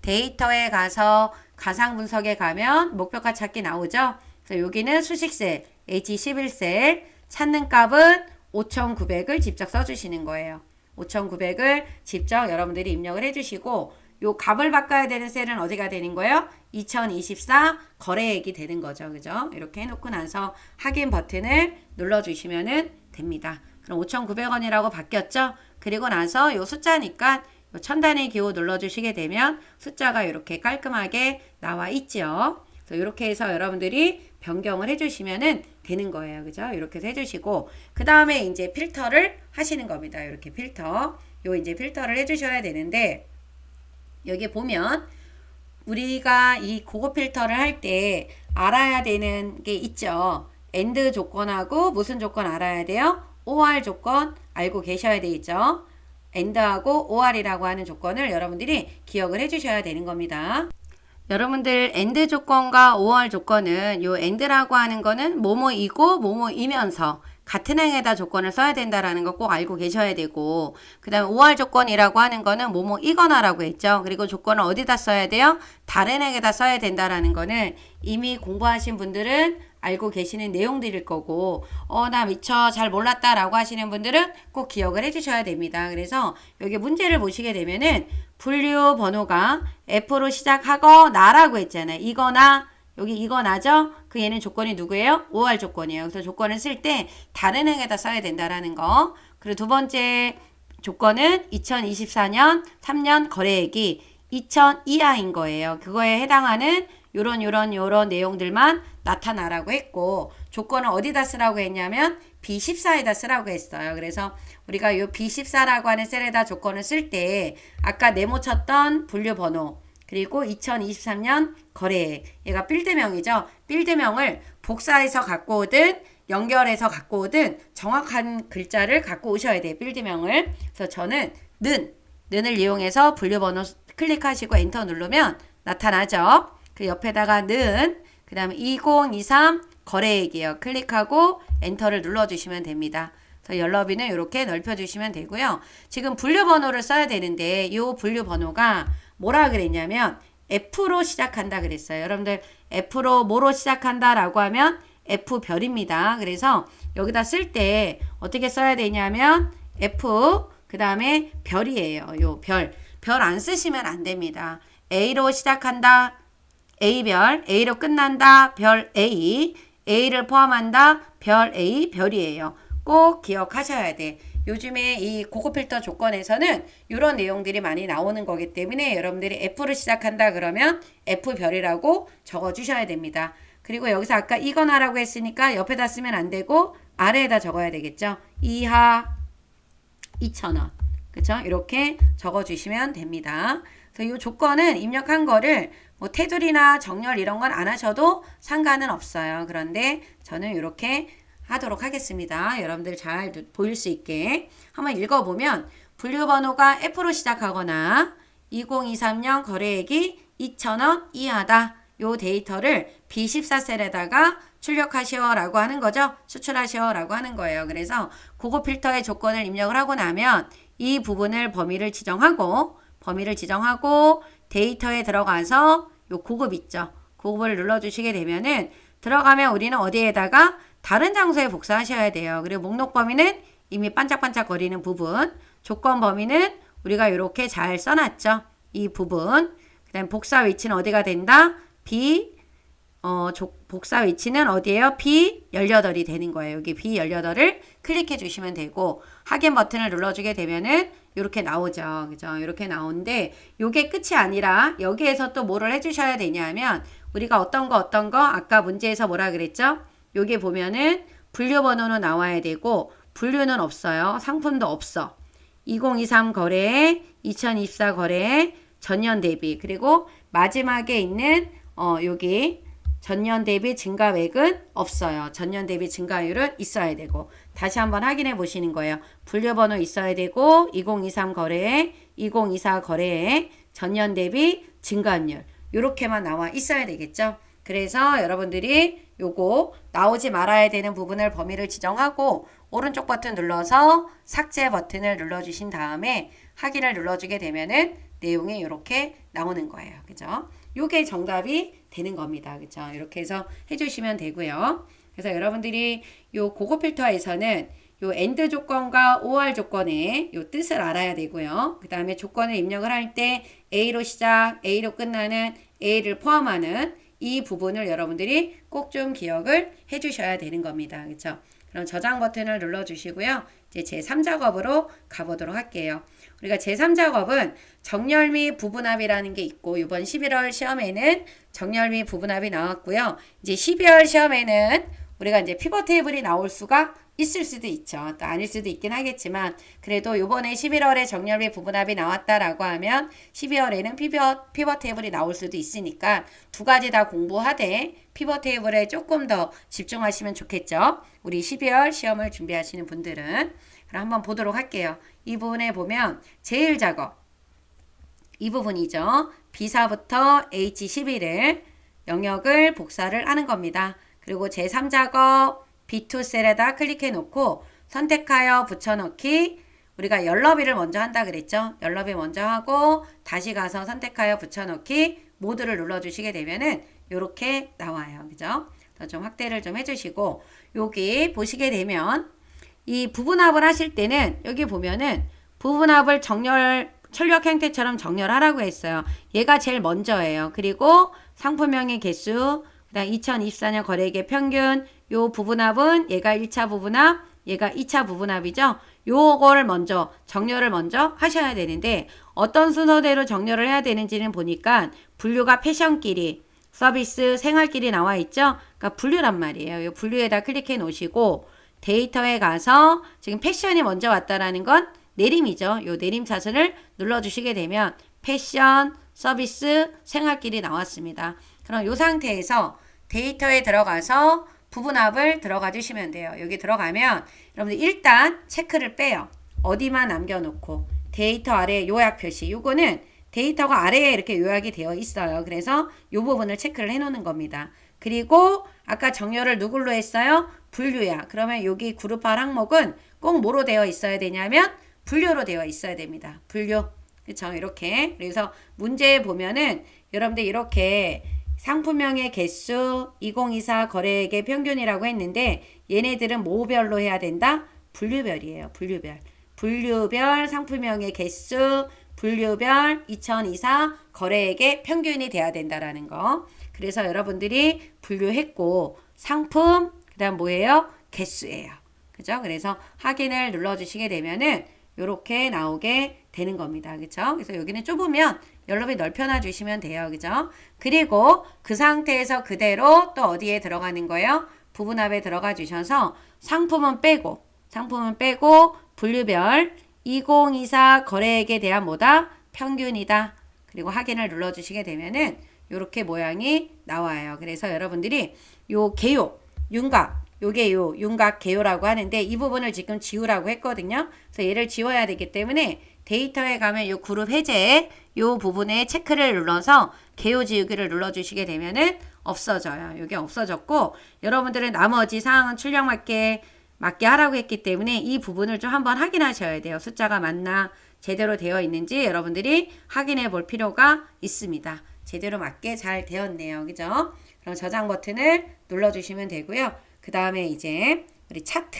데이터에 가서 가상 분석에 가면 목표가 찾기 나오죠. 그래서 여기는 수식셀 H11셀 찾는 값은 5,900을 직접 써주시는 거예요. 5,900을 직접 여러분들이 입력을 해주시고 요 값을 바꿔야 되는 셀은 어디가 되는 거예요? 2024 거래액이 되는 거죠. 그죠? 이렇게 해놓고 나서 확인 버튼을 눌러주시면 됩니다. 그럼 5,900원이라고 바뀌었죠? 그리고 나서 요 숫자니까 요 천단의 기호 눌러주시게 되면 숫자가 이렇게 깔끔하게 나와 있죠. 그래서 이렇게 해서 여러분들이 변경을 해주시면 되는 거예요. 그죠? 이렇게 해서 해주시고 그 다음에 이제 필터를 하시는 겁니다. 이렇게 필터. 요 이제 필터를 해주셔야 되는데 여기 보면 우리가 이 고급 필터를 할 때 알아야 되는 게 있죠. AND 조건하고 무슨 조건 알아야 돼요? OR 조건 알고 계셔야 되겠죠. AND하고 OR이라고 하는 조건을 여러분들이 기억을 해주셔야 되는 겁니다. 여러분들 AND 조건과 OR 조건은 요 AND라고 하는 거는 뭐뭐이고 뭐뭐이면서 같은 행에다 조건을 써야 된다라는 거 꼭 알고 계셔야 되고, 그 다음에 OR 조건이라고 하는 거는 뭐뭐이거나라고 했죠. 그리고 조건을 어디다 써야 돼요? 다른 행에다 써야 된다라는 거는 이미 공부하신 분들은 알고 계시는 내용들일 거고, 나 미처 잘 몰랐다라고 하시는 분들은 꼭 기억을 해주셔야 됩니다. 그래서 여기 문제를 보시게 되면은 분류 번호가 F로 시작하거나라고 했잖아요. 이거나, 여기 이거나죠? 그 얘는 조건이 누구예요? OR 조건이에요. 그래서 조건을 쓸 때 다른 행에다 써야 된다라는 거. 그리고 두 번째 조건은 2024년 3년 거래액이 2000 이하인 거예요. 그거에 해당하는 요런 내용들만 나타나라고 했고, 조건을 어디다 쓰라고 했냐면 B14에다 쓰라고 했어요. 그래서 우리가 요 B14라고 하는 셀에다 조건을 쓸 때 아까 네모 쳤던 분류 번호, 그리고 2023년 거래액, 얘가 빌드명이죠. 빌드명을 복사해서 갖고 오든 연결해서 갖고 오든 정확한 글자를 갖고 오셔야 돼요. 빌드명을. 그래서 저는 는을 이용해서 분류 번호 클릭하시고 엔터 누르면 나타나죠. 그 옆에다가 그 다음에 2023 거래액이에요. 클릭하고 엔터를 눌러주시면 됩니다. 그래서 연럽이는 이렇게 넓혀주시면 되고요. 지금 분류 번호를 써야 되는데 이 분류 번호가 뭐라 그랬냐면 F로 시작한다 그랬어요. 여러분들 F로 뭐로 시작한다라고 하면 F별입니다. 그래서 여기다 쓸 때 어떻게 써야 되냐면 F 그 다음에 별이에요. 요 별 안 쓰시면 안 됩니다. A로 시작한다. A별, A로 끝난다. 별 A, A를 포함한다. 별 A, 별이에요. 꼭 기억하셔야 돼. 요즘에 이 고급 필터 조건에서는 이런 내용들이 많이 나오는 거기 때문에 여러분들이 F를 시작한다 그러면 F별이라고 적어주셔야 됩니다. 그리고 여기서 아까 이거나라고 했으니까 옆에다 쓰면 안 되고 아래에다 적어야 되겠죠. 이하 2,000원. 그쵸? 이렇게 적어주시면 됩니다. 그래서 이 조건은 입력한 거를 뭐 테두리나 정렬 이런 건 안 하셔도 상관은 없어요. 그런데 저는 이렇게 하도록 하겠습니다. 여러분들 잘 보일 수 있게 한번 읽어보면 분류 번호가 F로 시작하거나 2023년 거래액이 2,000원 이하다. 요 데이터를 B14셀에다가 출력하시오라고 하는 거죠. 수출하시오라고 하는 거예요. 그래서 고급 필터의 조건을 입력을 하고 나면 이 부분을 범위를 지정하고 데이터에 들어가서 요 고급 있죠. 고급을 눌러주시게 되면은 들어가면 우리는 어디에다가 다른 장소에 복사하셔야 돼요. 그리고 목록 범위는 이미 반짝반짝 거리는 부분, 조건 범위는 우리가 이렇게 잘 써놨죠. 이 부분. 그 다음 복사 위치는 어디가 된다? 복사 위치는 어디예요? B18이 되는 거예요. 여기 B18을 클릭해 주시면 되고 확인 버튼을 눌러주게 되면은 이렇게 나오죠. 그죠? 이렇게 나오는데 요게 끝이 아니라 여기에서 또 뭐를 해주셔야 되냐면 우리가 어떤 거 아까 문제에서 뭐라 그랬죠? 여기 보면은 분류 번호는 나와야 되고 분류는 없어요. 상품도 없어. 2023 거래, 2024 거래, 전년 대비 그리고 마지막에 있는 여기 전년 대비 증가액은 없어요. 전년 대비 증가율은 있어야 되고 다시 한번 확인해 보시는 거예요. 분류 번호 있어야 되고 2023 거래에 2024 거래에 전년 대비 증가율 이렇게만 나와 있어야 되겠죠. 그래서 여러분들이 요거 나오지 말아야 되는 부분을 범위를 지정하고 오른쪽 버튼 눌러서 삭제 버튼을 눌러주신 다음에 확인을 눌러주게 되면은 내용이 이렇게 나오는 거예요. 그죠? 요게 정답이 되는 겁니다. 그죠? 이렇게 해서 해주시면 되고요. 그래서 여러분들이 요 고급 필터에서는 요 AND 조건과 OR 조건의 요 뜻을 알아야 되고요. 그 다음에 조건을 입력을 할 때 A로 시작, A로 끝나는 A를 포함하는 이 부분을 여러분들이 꼭 좀 기억을 해주셔야 되는 겁니다. 그렇죠? 그럼 저장 버튼을 눌러주시고요. 이제 제3작업으로 가보도록 할게요. 우리가 제3작업은 정렬 및 부분합이라는 게 있고 이번 11월 시험에는 정렬 및 부분합이 나왔고요. 이제 12월 시험에는 우리가 이제 피벗 테이블이 나올 수가 있을 수도 있죠. 또 아닐 수도 있긴 하겠지만 그래도 요번에 11월에 정렬비 부분합이 나왔다라고 하면 12월에는 피벗 테이블이 나올 수도 있으니까 두 가지 다 공부하되 피벗 테이블에 조금 더 집중하시면 좋겠죠. 우리 12월 시험을 준비하시는 분들은. 그럼 한번 보도록 할게요. 이 부분에 보면 제일 작업 이 부분이죠. B사부터 H11을 영역을 복사를 하는 겁니다. 그리고 제3작업 B2 셀에다 클릭해 놓고 선택하여 붙여넣기 우리가 열너비를 먼저 한다 그랬죠. 열너비 먼저 하고 다시 가서 선택하여 붙여넣기 모드를 눌러주시게 되면은 이렇게 나와요. 그죠? 좀 확대를 좀 해주시고 여기 보시게 되면 이 부분합을 하실 때는 여기 보면은 부분합을 철력 형태처럼 정렬하라고 했어요. 얘가 제일 먼저예요. 그리고 상품명의 개수, 그다음 2024년 거래액의 평균, 요 부분합은 얘가 1차 부분합, 얘가 2차 부분합이죠. 요거를 먼저 정렬을 먼저 하셔야 되는데 어떤 순서대로 정렬을 해야 되는지는 보니까 분류가 패션끼리, 서비스, 생활끼리 나와 있죠. 그러니까 분류란 말이에요. 요 분류에다 클릭해 놓으시고 데이터에 가서 지금 패션이 먼저 왔다라는 건 내림이죠. 요 내림 차선을 눌러주시게 되면 패션, 서비스, 생활끼리 나왔습니다. 그럼 요 상태에서 데이터에 들어가서 부분합을 들어가 주시면 돼요. 여기 들어가면 여러분들 일단 체크를 빼요. 어디만 남겨놓고 데이터 아래 요약 표시 요거는 데이터가 아래에 이렇게 요약이 되어 있어요. 그래서 요 부분을 체크를 해 놓는 겁니다. 그리고 아까 정렬을 누굴로 했어요? 분류야. 그러면 여기 그룹할 항목은 꼭 뭐로 되어 있어야 되냐면 분류로 되어 있어야 됩니다. 분류. 그쵸? 이렇게. 그래서 문제에 보면은 여러분들 이렇게 상품명의 개수 2024 거래액의 평균이라고 했는데 얘네들은 뭐별로 해야 된다? 분류별이에요. 분류별. 분류별 상품명의 개수 분류별 2024 거래액의 평균이 돼야 된다라는 거. 그래서 여러분들이 분류했고 상품 그다음 뭐예요? 개수예요. 그죠? 그래서 확인을 눌러주시게 되면은 요렇게 나오게 되는 겁니다. 그쵸? 그래서 여기는 좁으면 열너비 넓혀놔 주시면 돼요. 그죠? 그리고 그 상태에서 그대로 또 어디에 들어가는 거예요? 부분합에 들어가 주셔서 상품은 빼고 분류별 2024 거래액에 대한 뭐다? 평균이다. 그리고 확인을 눌러주시게 되면은 요렇게 모양이 나와요. 그래서 여러분들이 요 개요, 윤곽, 요게 요 윤곽 개요라고 하는데 이 부분을 지금 지우라고 했거든요. 그래서 얘를 지워야 되기 때문에 데이터에 가면 요 그룹 해제 요 부분에 체크를 눌러서 개요 지우기를 눌러주시게 되면은 없어져요. 요게 없어졌고 여러분들은 나머지 사항은 출력 맞게 하라고 했기 때문에 이 부분을 좀 한번 확인하셔야 돼요. 숫자가 맞나 제대로 되어 있는지 여러분들이 확인해 볼 필요가 있습니다. 제대로 맞게 잘 되었네요. 그죠? 그럼 저장 버튼을 눌러주시면 되고요. 그 다음에 이제 우리 차트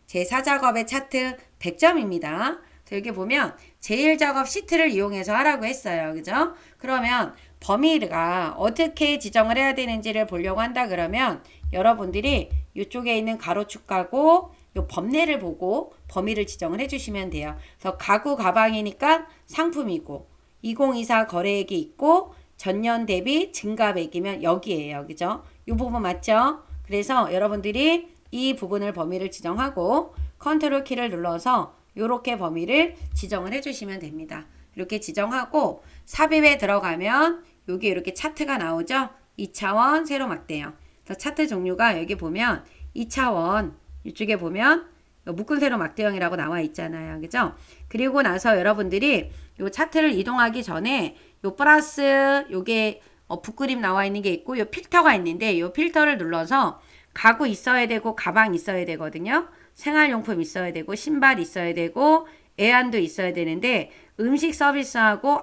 제4작업의 차트 100점입니다. 여기 보면 제1작업 시트를 이용해서 하라고 했어요. 그죠? 그러면 범위가 어떻게 지정을 해야 되는지를 보려고 한다 그러면 여러분들이 이쪽에 있는 가로축하고 요 범례를 보고 범위를 지정을 해주시면 돼요. 그래서 가구 가방이니까 상품이고 2024 거래액이 있고 전년 대비 증가액이면 여기에요. 그죠? 이 부분 맞죠? 그래서 여러분들이 이 부분을 범위를 지정하고 컨트롤 키를 눌러서 이렇게 범위를 지정을 해주시면 됩니다. 이렇게 지정하고 삽입에 들어가면 여기 이렇게 차트가 나오죠? 2차원 세로 막대형. 그래서 차트 종류가 여기 보면 2차원 이쪽에 보면 묶은 세로 막대형이라고 나와 있잖아요. 그죠? 그리고 나서 여러분들이 요 차트를 이동하기 전에 요 플러스 요게 붓그림 나와 있는 게 있고 요 필터가 있는데 요 필터를 눌러서 가구 있어야 되고 가방 있어야 되거든요. 생활용품 있어야 되고 신발 있어야 되고 애완도 있어야 되는데 음식 서비스하고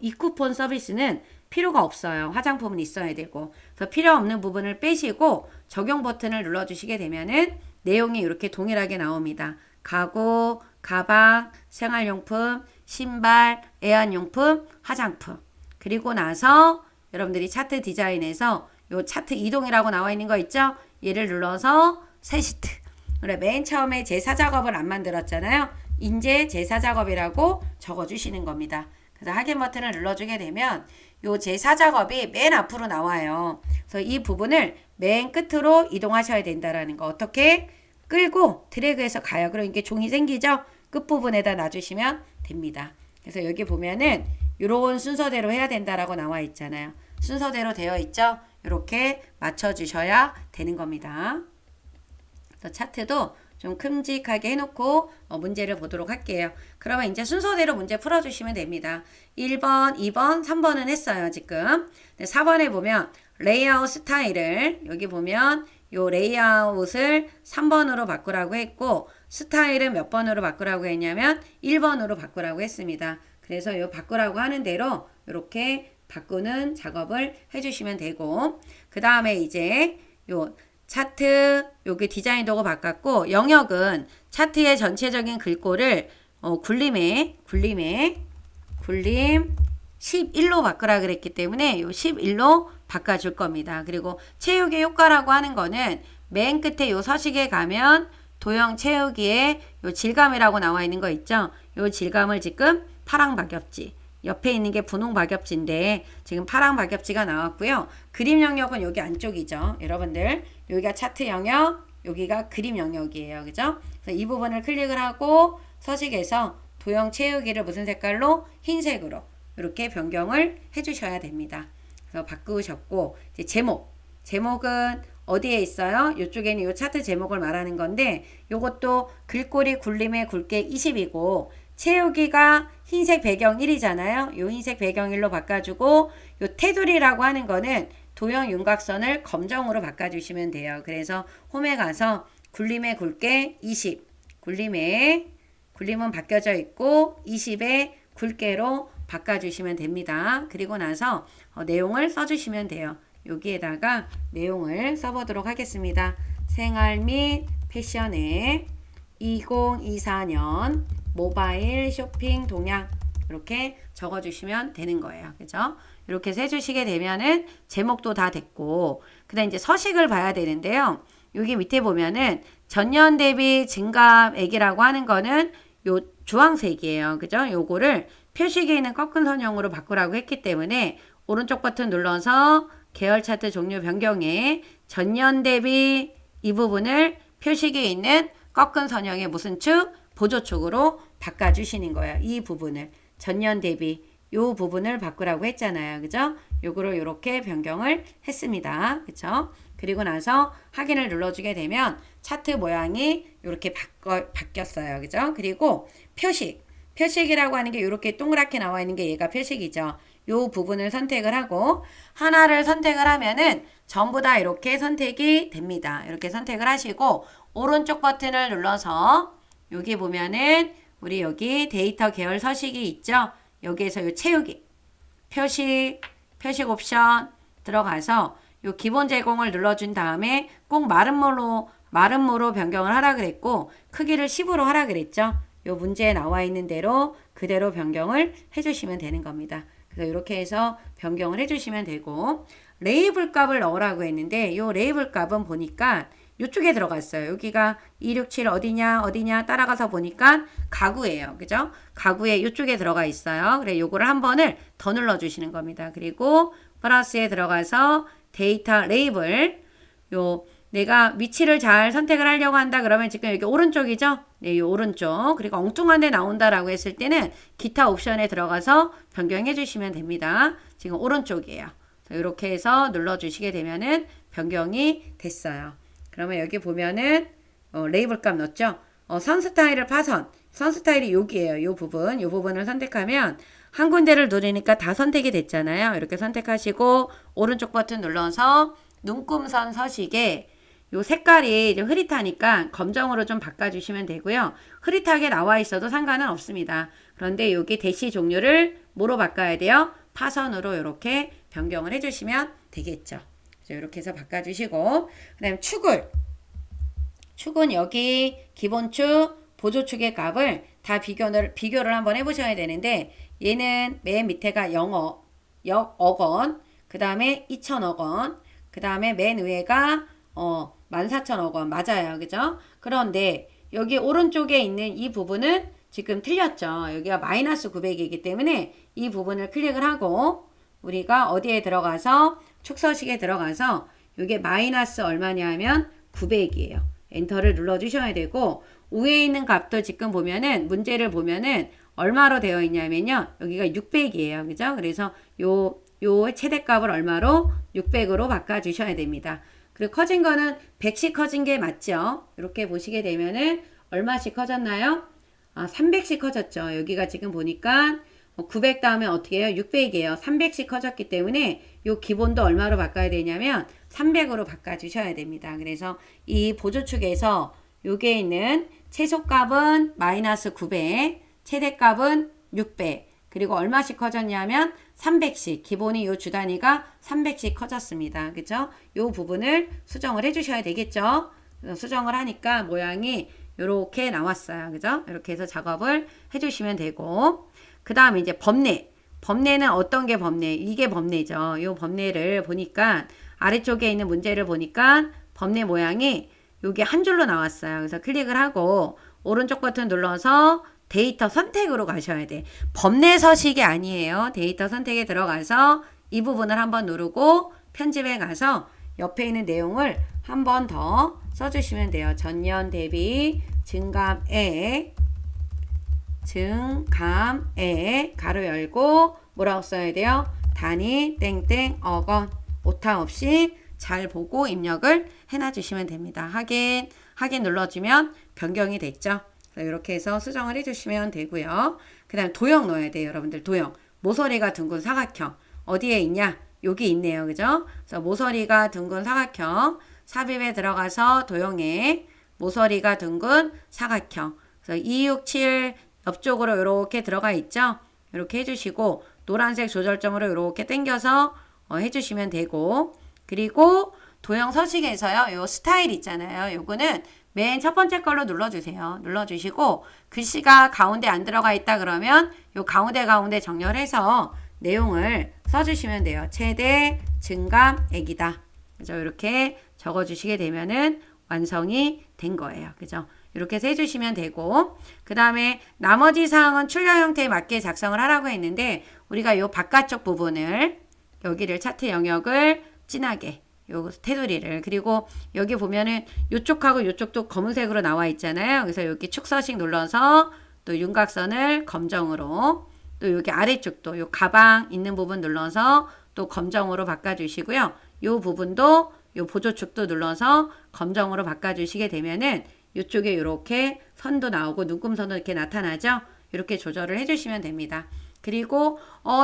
이쿠폰 서비스는 필요가 없어요. 화장품은 있어야 되고. 그래서 필요 없는 부분을 빼시고 적용 버튼을 눌러주시게 되면은 내용이 이렇게 동일하게 나옵니다. 가구, 가방, 생활용품, 신발, 애완용품, 화장품. 그리고 나서 여러분들이 차트 디자인에서 요 차트 이동이라고 나와 있는 거 있죠? 얘를 눌러서 새 시트. 그래, 맨 처음에 제4작업을 안 만들었잖아요. 이제 제4작업이라고 적어주시는 겁니다. 그래서 확인 버튼을 눌러주게 되면 요 제4작업이 맨 앞으로 나와요. 그래서 이 부분을 맨 끝으로 이동하셔야 된다라는 거. 어떻게? 끌고 드래그해서 가요. 그럼 이게 종이 생기죠? 끝부분에다 놔주시면 됩니다. 그래서 여기 보면은 이런 순서대로 해야 된다라고 나와 있잖아요. 순서대로 되어 있죠? 이렇게 맞춰주셔야 되는 겁니다. 그래서 차트도 좀 큼직하게 해놓고 문제를 보도록 할게요. 그러면 이제 순서대로 문제 풀어주시면 됩니다. 1번, 2번, 3번은 했어요, 지금. 4번에 보면 레이아웃 스타일을 여기 보면 요 레이아웃을 3번으로 바꾸라고 했고 스타일은 몇 번으로 바꾸라고 했냐면 1번으로 바꾸라고 했습니다. 그래서 요 바꾸라고 하는 대로 이렇게 바꾸는 작업을 해주시면 되고 그 다음에 이제 요 차트 여기 디자인 도구 바꿨고 영역은 차트의 전체적인 글꼴을 굴림 11로 바꾸라 그랬기 때문에 요 11로 바꿔줄 겁니다. 그리고 채우기 효과라고 하는 거는 맨 끝에 요 서식에 가면 도형 채우기에 요 질감이라고 나와 있는 거 있죠? 요 질감을 지금 파랑 박엽지 옆에 있는 게 분홍 박엽지인데 지금 파랑 박엽지가 나왔고요. 그림 영역은 여기 안쪽이죠. 여러분들 여기가 차트 영역 여기가 그림 영역이에요. 그죠? 그래서 이 부분을 클릭을 하고 서식에서 도형 채우기를 무슨 색깔로? 흰색으로 이렇게 변경을 해주셔야 됩니다. 그래서 바꾸셨고 이제 제목은 어디에 있어요? 이쪽에는 이 차트 제목을 말하는 건데 요것도 글꼴이 굴림의 굵게 20이고 채우기가 흰색 배경 1이잖아요. 요 흰색 배경 1로 바꿔주고 요 테두리라고 하는 거는 도형 윤곽선을 검정으로 바꿔주시면 돼요. 그래서 홈에 가서 굴림의 굵게 20 굴림은 바뀌어져 있고 20의 굵게로 바꿔주시면 됩니다. 그리고 나서 내용을 써주시면 돼요. 여기에다가 내용을 써보도록 하겠습니다. 생활 및 패션의 2024년 모바일 쇼핑 동향 이렇게 적어주시면 되는 거예요. 그죠? 이렇게 해서 해주시게 되면은 제목도 다 됐고 그 다음 이제 서식을 봐야 되는데요. 여기 밑에 보면은 전년 대비 증가액이라고 하는 거는 요 주황색이에요. 그죠? 요거를 표식에 있는 꺾은 선형으로 바꾸라고 했기 때문에 오른쪽 버튼 눌러서 계열 차트 종류 변경에 전년 대비 이 부분을 표식에 있는 꺾은 선형의 무슨 축? 보조축으로 바꿔주시는 거예요. 이 부분을 전년 대비 요 부분을 바꾸라고 했잖아요. 그죠? 요거를 이렇게 변경을 했습니다. 그쵸? 그리고 나서 확인을 눌러주게 되면 차트 모양이 이렇게 바뀌었어요. 그죠? 그리고 표식이라고 하는 게 이렇게 동그랗게 나와 있는 게 얘가 표식이죠. 요 부분을 선택을 하고 하나를 선택을 하면은 전부 다 이렇게 선택이 됩니다. 이렇게 선택을 하시고 오른쪽 버튼을 눌러서 여기 보면은 우리 여기 데이터 계열 서식이 있죠. 여기에서 요 채우기 표식 옵션 들어가서 요 기본 제공을 눌러준 다음에 꼭 마름모로 변경을 하라 그랬고 크기를 10으로 하라 그랬죠. 요 문제에 나와 있는 대로 그대로 변경을 해주시면 되는 겁니다. 그래서 이렇게 해서 변경을 해주시면 되고 레이블 값을 넣으라고 했는데 요 레이블 값은 보니까 이쪽에 들어갔어요. 여기가 267 어디냐 따라가서 보니까 가구예요. 그죠? 가구에 이쪽에 들어가 있어요. 그래 요거를 한 번을 더 눌러 주시는 겁니다. 그리고 플러스에 들어가서 데이터 레이블 요 내가 위치를 잘 선택을 하려고 한다 그러면 지금 여기 오른쪽이죠? 네, 이 오른쪽. 그리고 엉뚱한 데 나온다라고 했을 때는 기타 옵션에 들어가서 변경해 주시면 됩니다. 지금 오른쪽이에요. 이렇게 해서 눌러 주시게 되면은 변경이 됐어요. 그러면 여기 보면은 레이블 값 넣었죠? 선 스타일을 파선. 선 스타일이 여기에요. 요 부분을 선택하면 한 군데를 누르니까 다 선택이 됐잖아요. 이렇게 선택하시고 오른쪽 버튼 눌러서 눈금선 서식에 요 색깔이 이제 흐릿하니까 검정으로 좀 바꿔주시면 되고요. 흐릿하게 나와 있어도 상관은 없습니다. 그런데 여기 대시 종류를 뭐로 바꿔야 돼요? 파선으로 이렇게 변경을 해주시면 되겠죠. 이렇게 해서 바꿔주시고 그 다음에 축은 여기 기본축, 보조축의 값을 다 비교를 한번 해보셔야 되는데 얘는 맨 밑에가 0억 원, 그 다음에 2천억 원, 그 다음에 맨 위에가 14,000억 원 맞아요. 그죠? 그런데 여기 오른쪽에 있는 이 부분은 지금 틀렸죠. 여기가 마이너스 900이기 때문에 이 부분을 클릭을 하고 우리가 어디에 들어가서 축서식에 들어가서 이게 마이너스 얼마냐 하면 900이에요. 엔터를 눌러주셔야 되고 위에 있는 값도 지금 보면은 문제를 보면은 얼마로 되어 있냐면요. 여기가 600이에요. 그죠? 그래서 요 최대값을 얼마로? 600으로 바꿔주셔야 됩니다. 그리고 커진 거는 100씩 커진 게 맞죠? 이렇게 보시게 되면은 얼마씩 커졌나요? 300씩 커졌죠. 여기가 지금 보니까 900 다음에 어떻게 해요? 600이에요. 300씩 커졌기 때문에 요 기본도 얼마로 바꿔야 되냐면 300으로 바꿔주셔야 됩니다. 그래서 이 보조축에서 요게 있는 최소값은 마이너스 900, 최대값은 600, 그리고 얼마씩 커졌냐면 300씩, 기본이 요 주 단위가 300씩 커졌습니다. 그죠? 요 부분을 수정을 해주셔야 되겠죠? 수정을 하니까 모양이 요렇게 나왔어요. 그죠? 이렇게 해서 작업을 해주시면 되고, 그 다음에 이제 범례. 범례는 어떤 게 범례? 이게 범례죠. 요 범례를 보니까 아래쪽에 있는 문제를 보니까 범례 모양이 요게 한 줄로 나왔어요. 그래서 클릭을 하고 오른쪽 버튼 눌러서 데이터 선택으로 가셔야 돼. 범례 서식이 아니에요. 데이터 선택에 들어가서 이 부분을 한번 누르고 편집에 가서 옆에 있는 내용을 한 번 더 써주시면 돼요. 전년 대비 증감액 가로 열고 뭐라고 써야 돼요? 단위 땡땡 억원 오타 없이 잘 보고 입력을 해놔 주시면 됩니다. 확인 눌러주면 변경이 됐죠. 이렇게 해서 수정을 해주시면 되고요. 그 다음 도형 넣어야 돼요. 여러분들 도형. 모서리가 둥근 사각형. 어디에 있냐? 여기 있네요. 그죠? 그래서 모서리가 둥근 사각형. 삽입에 들어가서 도형에 모서리가 둥근 사각형. 그래서 267 옆쪽으로 이렇게 들어가 있죠? 이렇게 해주시고 노란색 조절점으로 이렇게 당겨서 해주시면 되고, 그리고 도형 서식에서요. 요 스타일 있잖아요. 요거는 맨 첫 번째 걸로 눌러주세요. 눌러주시고 글씨가 가운데 안 들어가 있다 그러면 요 가운데 정렬해서 내용을 써주시면 돼요. 최대 증감액이다. 그죠? 이렇게 적어주시게 되면은 완성이 된 거예요. 그죠? 이렇게 해서 해주시면 되고, 그 다음에 나머지 사항은 출력 형태에 맞게 작성을 하라고 했는데 우리가 요 바깥쪽 부분을 여기를 차트 영역을 진하게 요 테두리를, 그리고 여기 보면은 요쪽하고 요쪽도 검은색으로 나와 있잖아요. 그래서 여기 축서식 눌러서 또 윤곽선을 검정으로, 또 여기 아래쪽도 요 가방 있는 부분 눌러서 또 검정으로 바꿔주시고요. 요 부분도 요 보조축도 눌러서 검정으로 바꿔주시게 되면은 이쪽에 이렇게 선도 나오고 눈금선도 이렇게 나타나죠. 이렇게 조절을 해주시면 됩니다. 그리고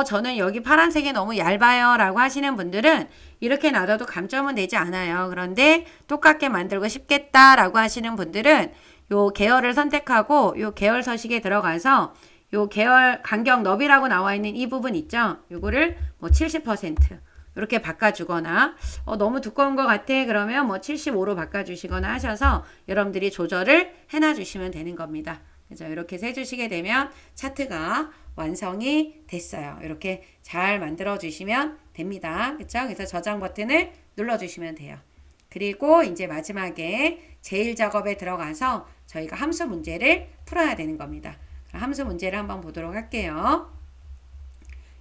저는 여기 파란색이 너무 얇아요 라고 하시는 분들은 이렇게 놔둬도 감점은 되지 않아요. 그런데 똑같게 만들고 싶겠다 라고 하시는 분들은 요 계열을 선택하고 요 계열 서식에 들어가서 요 계열 간격 너비라고 나와 있는 이 부분 있죠. 요거를 뭐 70% 이렇게 바꿔주거나 너무 두꺼운 것 같아 그러면 뭐 75로 바꿔주시거나 하셔서 여러분들이 조절을 해놔 주시면 되는 겁니다. 그죠? 이렇게 해서 해주시게 되면 차트가 완성이 됐어요. 이렇게 잘 만들어 주시면 됩니다. 그쵸? 그래서 저장 버튼을 눌러 주시면 돼요. 그리고 이제 마지막에 제일 작업에 들어가서 저희가 함수 문제를 풀어야 되는 겁니다. 함수 문제를 한번 보도록 할게요.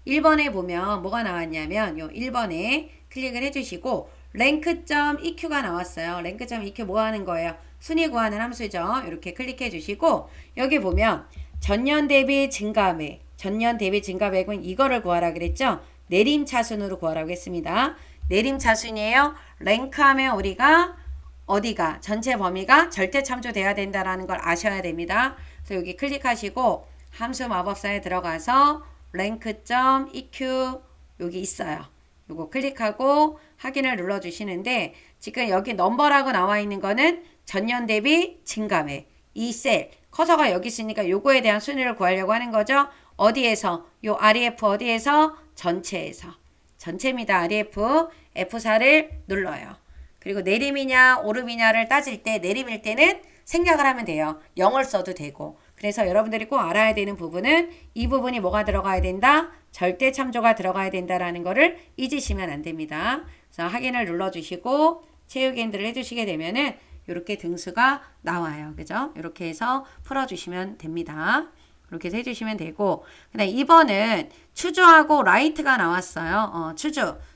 1번에 보면 뭐가 나왔냐면 요 1번에 클릭을 해주시고 rank.eq가 나왔어요. rank.eq 뭐 하는 거예요? 순위 구하는 함수죠. 이렇게 클릭해 주시고 여기 보면 전년 대비 증가액은 이거를 구하라 그랬죠? 내림차순으로 구하라고 했습니다. 내림차순이에요. 랭크하면 우리가 어디가 전체 범위가 절대 참조돼야 된다라는 걸 아셔야 됩니다. 그래서 여기 클릭하시고 함수 마법사에 들어가서 rank.eq 여기 있어요. 요거 클릭하고 확인을 눌러 주시는데 지금 여기 넘버라고 나와 있는 거는 전년 대비 증감액 이 셀 커서가 여기 있으니까 요거에 대한 순위를 구하려고 하는 거죠. 어디에서? 요 REF 어디에서? 전체에서. 전체입니다. REF F4를 눌러요. 그리고 내림이냐 오름이냐를 따질 때 내림일 때는 생략을 하면 돼요. 0을 써도 되고. 그래서 여러분들이 꼭 알아야 되는 부분은 이 부분이 뭐가 들어가야 된다? 절대 참조가 들어가야 된다라는 거를 잊으시면 안 됩니다. 그래서 확인을 눌러주시고 채우기 핸들을 해주시게 되면은 이렇게 등수가 나와요. 그죠? 이렇게 해서 풀어주시면 됩니다. 이렇게 해서 해주시면 되고, 그 다음에 2번은 추주하고 라이트가 나왔어요.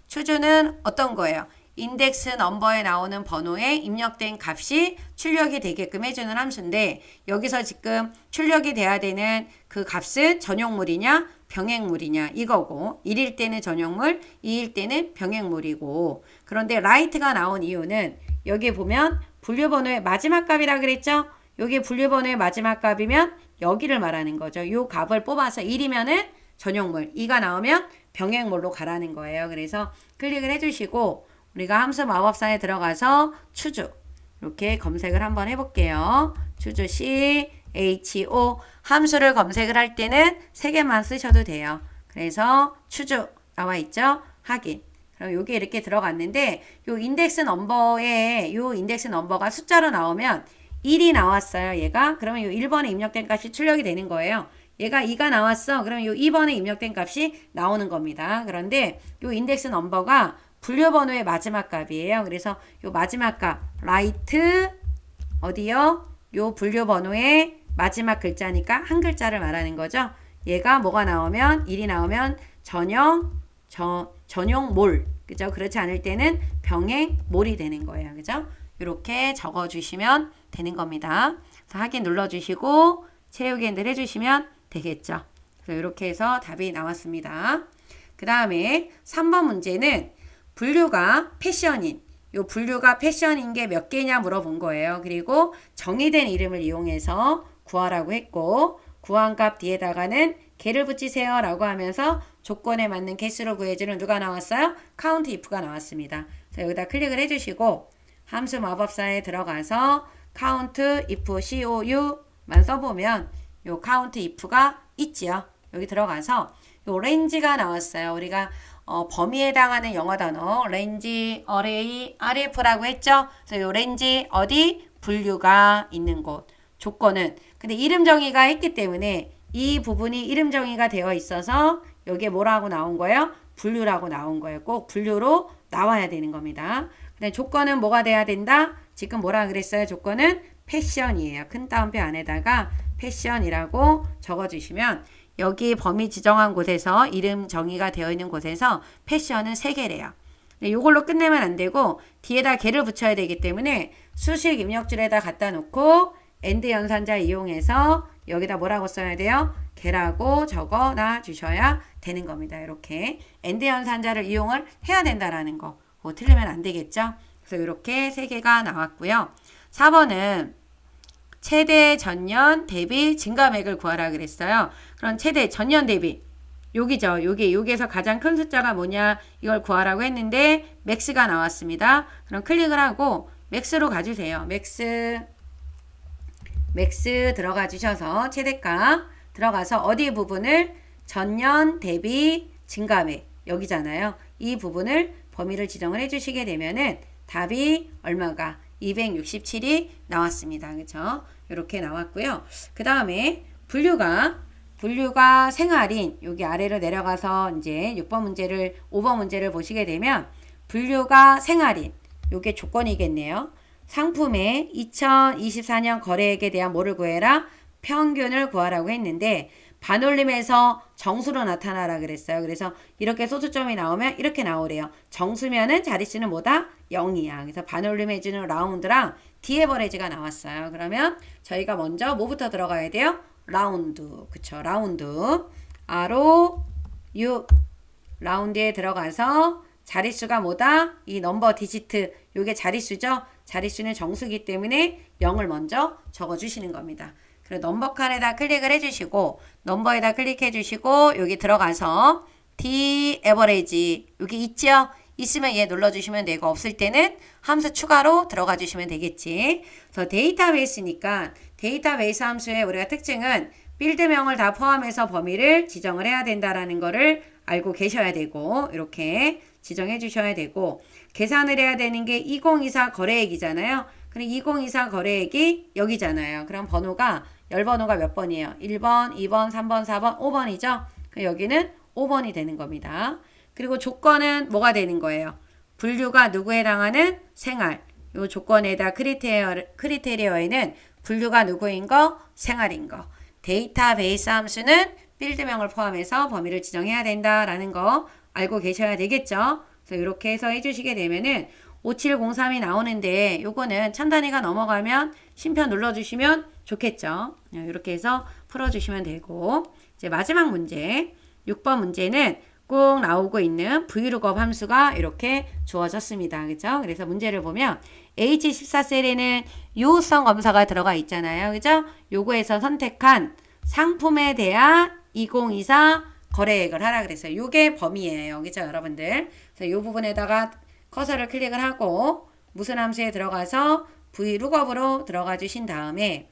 추주는 어떤 거예요? 인덱스 넘버에 나오는 번호에 입력된 값이 출력이 되게끔 해주는 함수인데 여기서 지금 출력이 돼야 되는 그 값은 전용물이냐 병행물이냐 이거고 1일 때는 전용물, 2일 때는 병행물이고 그런데 라이트가 나온 이유는 여기 보면 분류번호의 마지막 값이라 그랬죠? 여기 분류번호의 마지막 값이면 여기를 말하는 거죠. 이 값을 뽑아서 1이면은 전용물, 2가 나오면 병행물로 가라는 거예요. 그래서 클릭을 해주시고 우리가 함수 마법사에 들어가서 추주 이렇게 검색을 한번 해볼게요. 추주 CHO 함수를 검색을 할 때는 3개만 쓰셔도 돼요. 그래서 추주 나와 있죠? 확인. 그럼 여기 이렇게 들어갔는데 요 인덱스 넘버에 요 인덱스 넘버가 숫자로 나오면 1이 나왔어요. 얘가 그러면 요 1번에 입력된 값이 출력이 되는 거예요. 얘가 2가 나왔어. 그러면 요 2번에 입력된 값이 나오는 겁니다. 그런데 요 인덱스 넘버가 분류번호의 마지막 값이에요. 그래서 요 마지막 값 라이트 어디요? 요 분류번호의 마지막 글자니까 한 글자를 말하는 거죠. 얘가 뭐가 나오면 1이 나오면 전용몰 그죠? 그렇지 않을 때는 병행몰이 되는 거예요. 그죠? 이렇게 적어 주시면 되는 겁니다. 그래서 확인 눌러 주시고 채우기 핸들 해주시면 되겠죠. 그래서 이렇게 해서 답이 나왔습니다. 그 다음에 3번 문제는 분류가 패션인 요 분류가 패션인 게 몇 개냐 물어본 거예요. 그리고 정의된 이름을 이용해서 구하라고 했고 구한 값 뒤에다가는 개를 붙이세요 라고 하면서 조건에 맞는 개수를 구해주는 누가 나왔어요? count if가 나왔습니다. 그래서 여기다 클릭을 해주시고 함수 마법사에 들어가서 count if cou만 써보면 요 count if가 있지요. 여기 들어가서 요 range가 나왔어요. 우리가 범위에 해당하는 영어 단어 range, array, rf라고 했죠. 그래서 요 range 어디? 분류가 있는 곳. 조건은 근데 이름 정의가 했기 때문에 이 부분이 이름 정의가 되어 있어서 여기에 뭐라고 나온 거예요? 분류라고 나온 거예요. 꼭 분류로 나와야 되는 겁니다. 근데 조건은 뭐가 돼야 된다? 지금 뭐라 그랬어요? 조건은 패션이에요. 큰 따옴표 안에다가 패션이라고 적어주시면 여기 범위 지정한 곳에서 이름 정의가 되어 있는 곳에서 패션은 3개래요. 이걸로 끝내면 안 되고 뒤에다 개를 붙여야 되기 때문에 수식 입력줄에다 갖다 놓고 AND 연산자 이용해서 여기다 뭐라고 써야 돼요? 개라고 적어놔 주셔야 되는 겁니다. 이렇게 AND 연산자를 이용을 해야 된다라는 거. 틀리면 안 되겠죠? 그래서 이렇게 3개가 나왔고요. 4번은 최대 전년 대비 증가액을 구하라 그랬어요. 그럼 최대 전년 대비 여기죠. 여기에서 가장 큰 숫자가 뭐냐 이걸 구하라고 했는데 맥스가 나왔습니다. 그럼 클릭을 하고 맥스로 가주세요. 맥스 들어가 주셔서 최대값 들어가서 어디 부분을 전년 대비 증가액 여기잖아요. 이 부분을 범위를 지정을 해주시게 되면은 답이 얼마가 267이 나왔습니다. 그렇죠? 이렇게 나왔고요. 그 다음에 분류가 생활인 여기 아래로 내려가서 이제 5번 문제를 보시게 되면 분류가 생활인 요게 조건이겠네요. 상품의 2024년 거래액에 대한 뭐를 구해라? 평균을 구하라고 했는데 반올림에서 정수로 나타나라 그랬어요. 그래서 이렇게 소수점이 나오면 이렇게 나오래요. 정수면은 자릿수는 뭐다? 0이야. 그래서 반올림 해주는 라운드랑 디에버레지가 나왔어요. 그러면 저희가 먼저 뭐부터 들어가야 돼요? 라운드. 그쵸? 라운드. ROU 라운드에 들어가서 자릿수가 뭐다? 이 넘버 디지트 요게 자릿수죠? 자릿수는 정수기 때문에 0을 먼저 적어주시는 겁니다. 그리고 넘버 칸에다 클릭을 해주시고 넘버에다 클릭해 주시고 여기 들어가서 D average 여기 있죠? 있으면 얘 눌러주시면 되고 없을 때는 함수 추가로 들어가 주시면 되겠지. 그래서 데이터베이스니까 데이터베이스 함수의 우리가 특징은 필드명을 다 포함해서 범위를 지정을 해야 된다라는 거를 알고 계셔야 되고 이렇게 지정해 주셔야 되고 계산을 해야 되는 게 2024 거래액이잖아요. 그럼 2024 거래액이 여기잖아요. 그럼 번호가 열번호가 몇 번이에요? 1번, 2번, 3번, 4번, 5번이죠? 그럼 여기는 5번이 되는 겁니다. 그리고 조건은 뭐가 되는 거예요? 분류가 누구에 해당하는 생활. 이 조건에다 크리테리어에는 분류가 누구인 거? 생활인 거. 데이터베이스 함수는 필드명을 포함해서 범위를 지정해야 된다라는 거 알고 계셔야 되겠죠? 그래서 이렇게 해서 해주시게 되면은 5703이 나오는데 요거는 천 단위가 넘어가면 쉼표 눌러주시면 좋겠죠. 이렇게 해서 풀어주시면 되고 이제 마지막 문제 6번 문제는 꼭 나오고 있는 브이룩업 함수가 이렇게 주어졌습니다. 그죠? 그래서 문제를 보면 H14셀에는 유효성 검사가 들어가 있잖아요. 그죠? 요거에서 선택한 상품에 대한 2024 거래액을 하라 그랬어요. 요게 범위예요. 그죠? 여러분들. 그래서 요 부분에다가 커서를 클릭을 하고 무슨 함수에 들어가서 브이룩업으로 들어가 주신 다음에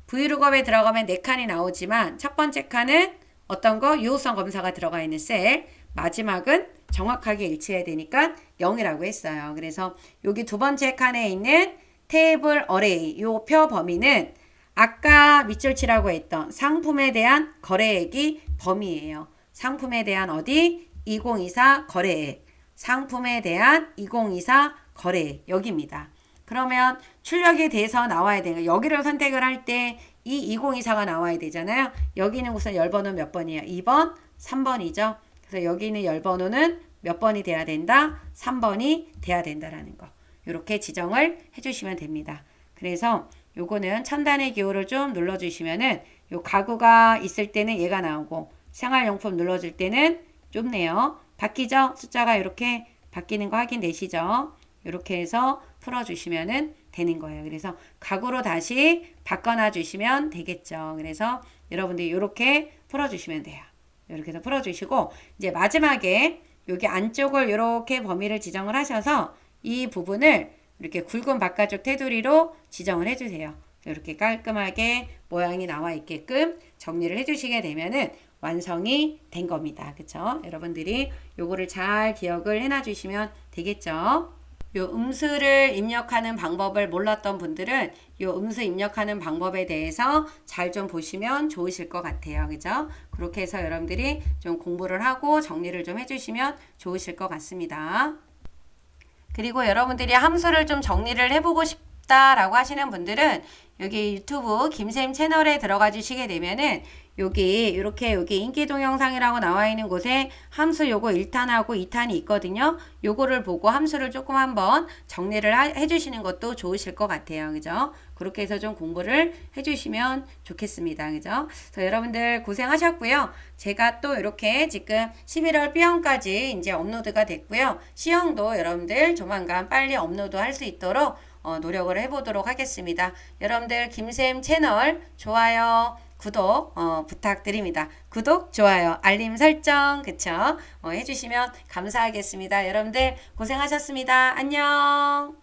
브이룩업에 들어가면 4칸이 나오지만 첫 번째 칸은 어떤 거? 유효성 검사가 들어가 있는 셀. 마지막은 정확하게 일치해야 되니까 0이라고 했어요. 그래서 여기 두 번째 칸에 있는 테이블 어레이 요 표 범위는 아까 밑줄 치라고 했던 상품에 대한 거래액이 범위예요. 상품에 대한 어디? 2024 거래액. 상품에 대한 2024 거래액. 여기입니다. 그러면 출력이 돼서 나와야 되는 여기를 선택을 할 때 이 2024가 나와야 되잖아요. 여기는 우선 열번호 몇 번이에요? 2번, 3번이죠. 그래서 여기 있는 열번호는 몇 번이 돼야 된다? 3번이 돼야 된다라는 거. 이렇게 지정을 해주시면 됩니다. 그래서 요거는 첨단의 기호를 좀 눌러주시면은 요 가구가 있을 때는 얘가 나오고 생활용품 눌러줄 때는 좁네요. 바뀌죠? 숫자가 이렇게 바뀌는 거 확인되시죠? 이렇게 해서 풀어주시면은 되는 거예요. 그래서 가구로 다시 바꿔놔 주시면 되겠죠. 그래서 여러분들이 이렇게 풀어주시면 돼요. 이렇게 해서 풀어주시고 이제 마지막에 여기 안쪽을 이렇게 범위를 지정을 하셔서 이 부분을 이렇게 굵은 바깥쪽 테두리로 지정을 해주세요. 이렇게 깔끔하게 모양이 나와 있게끔 정리를 해주시게 되면은 완성이 된 겁니다. 그쵸? 여러분들이 요거를 잘 기억을 해놔 주시면 되겠죠? 요 음수를 입력하는 방법을 몰랐던 분들은 요 음수 입력하는 방법에 대해서 잘 좀 보시면 좋으실 것 같아요. 그죠? 그렇게 해서 여러분들이 좀 공부를 하고 정리를 좀 해주시면 좋으실 것 같습니다. 그리고 여러분들이 함수를 좀 정리를 해보고 싶다라고 하시는 분들은 여기 유튜브 김쌤 채널에 들어가 주시게 되면은 여기 이렇게 여기 인기 동영상이라고 나와 있는 곳에 함수 요거 1탄하고 2탄이 있거든요. 요거를 보고 함수를 조금 한번 정리를 해주시는 것도 좋으실 것 같아요. 그죠? 그렇게 해서 좀 공부를 해주시면 좋겠습니다. 그죠? 그래서 여러분들 고생하셨고요. 제가 또 이렇게 지금 11월 B형까지 이제 업로드가 됐고요. C형도 여러분들 조만간 빨리 업로드 할 수 있도록 노력을 해보도록 하겠습니다. 여러분들 김쌤 채널 좋아요, 구독 부탁드립니다. 구독, 좋아요, 알림 설정 그쵸? 해주시면 감사하겠습니다. 여러분들 고생하셨습니다. 안녕.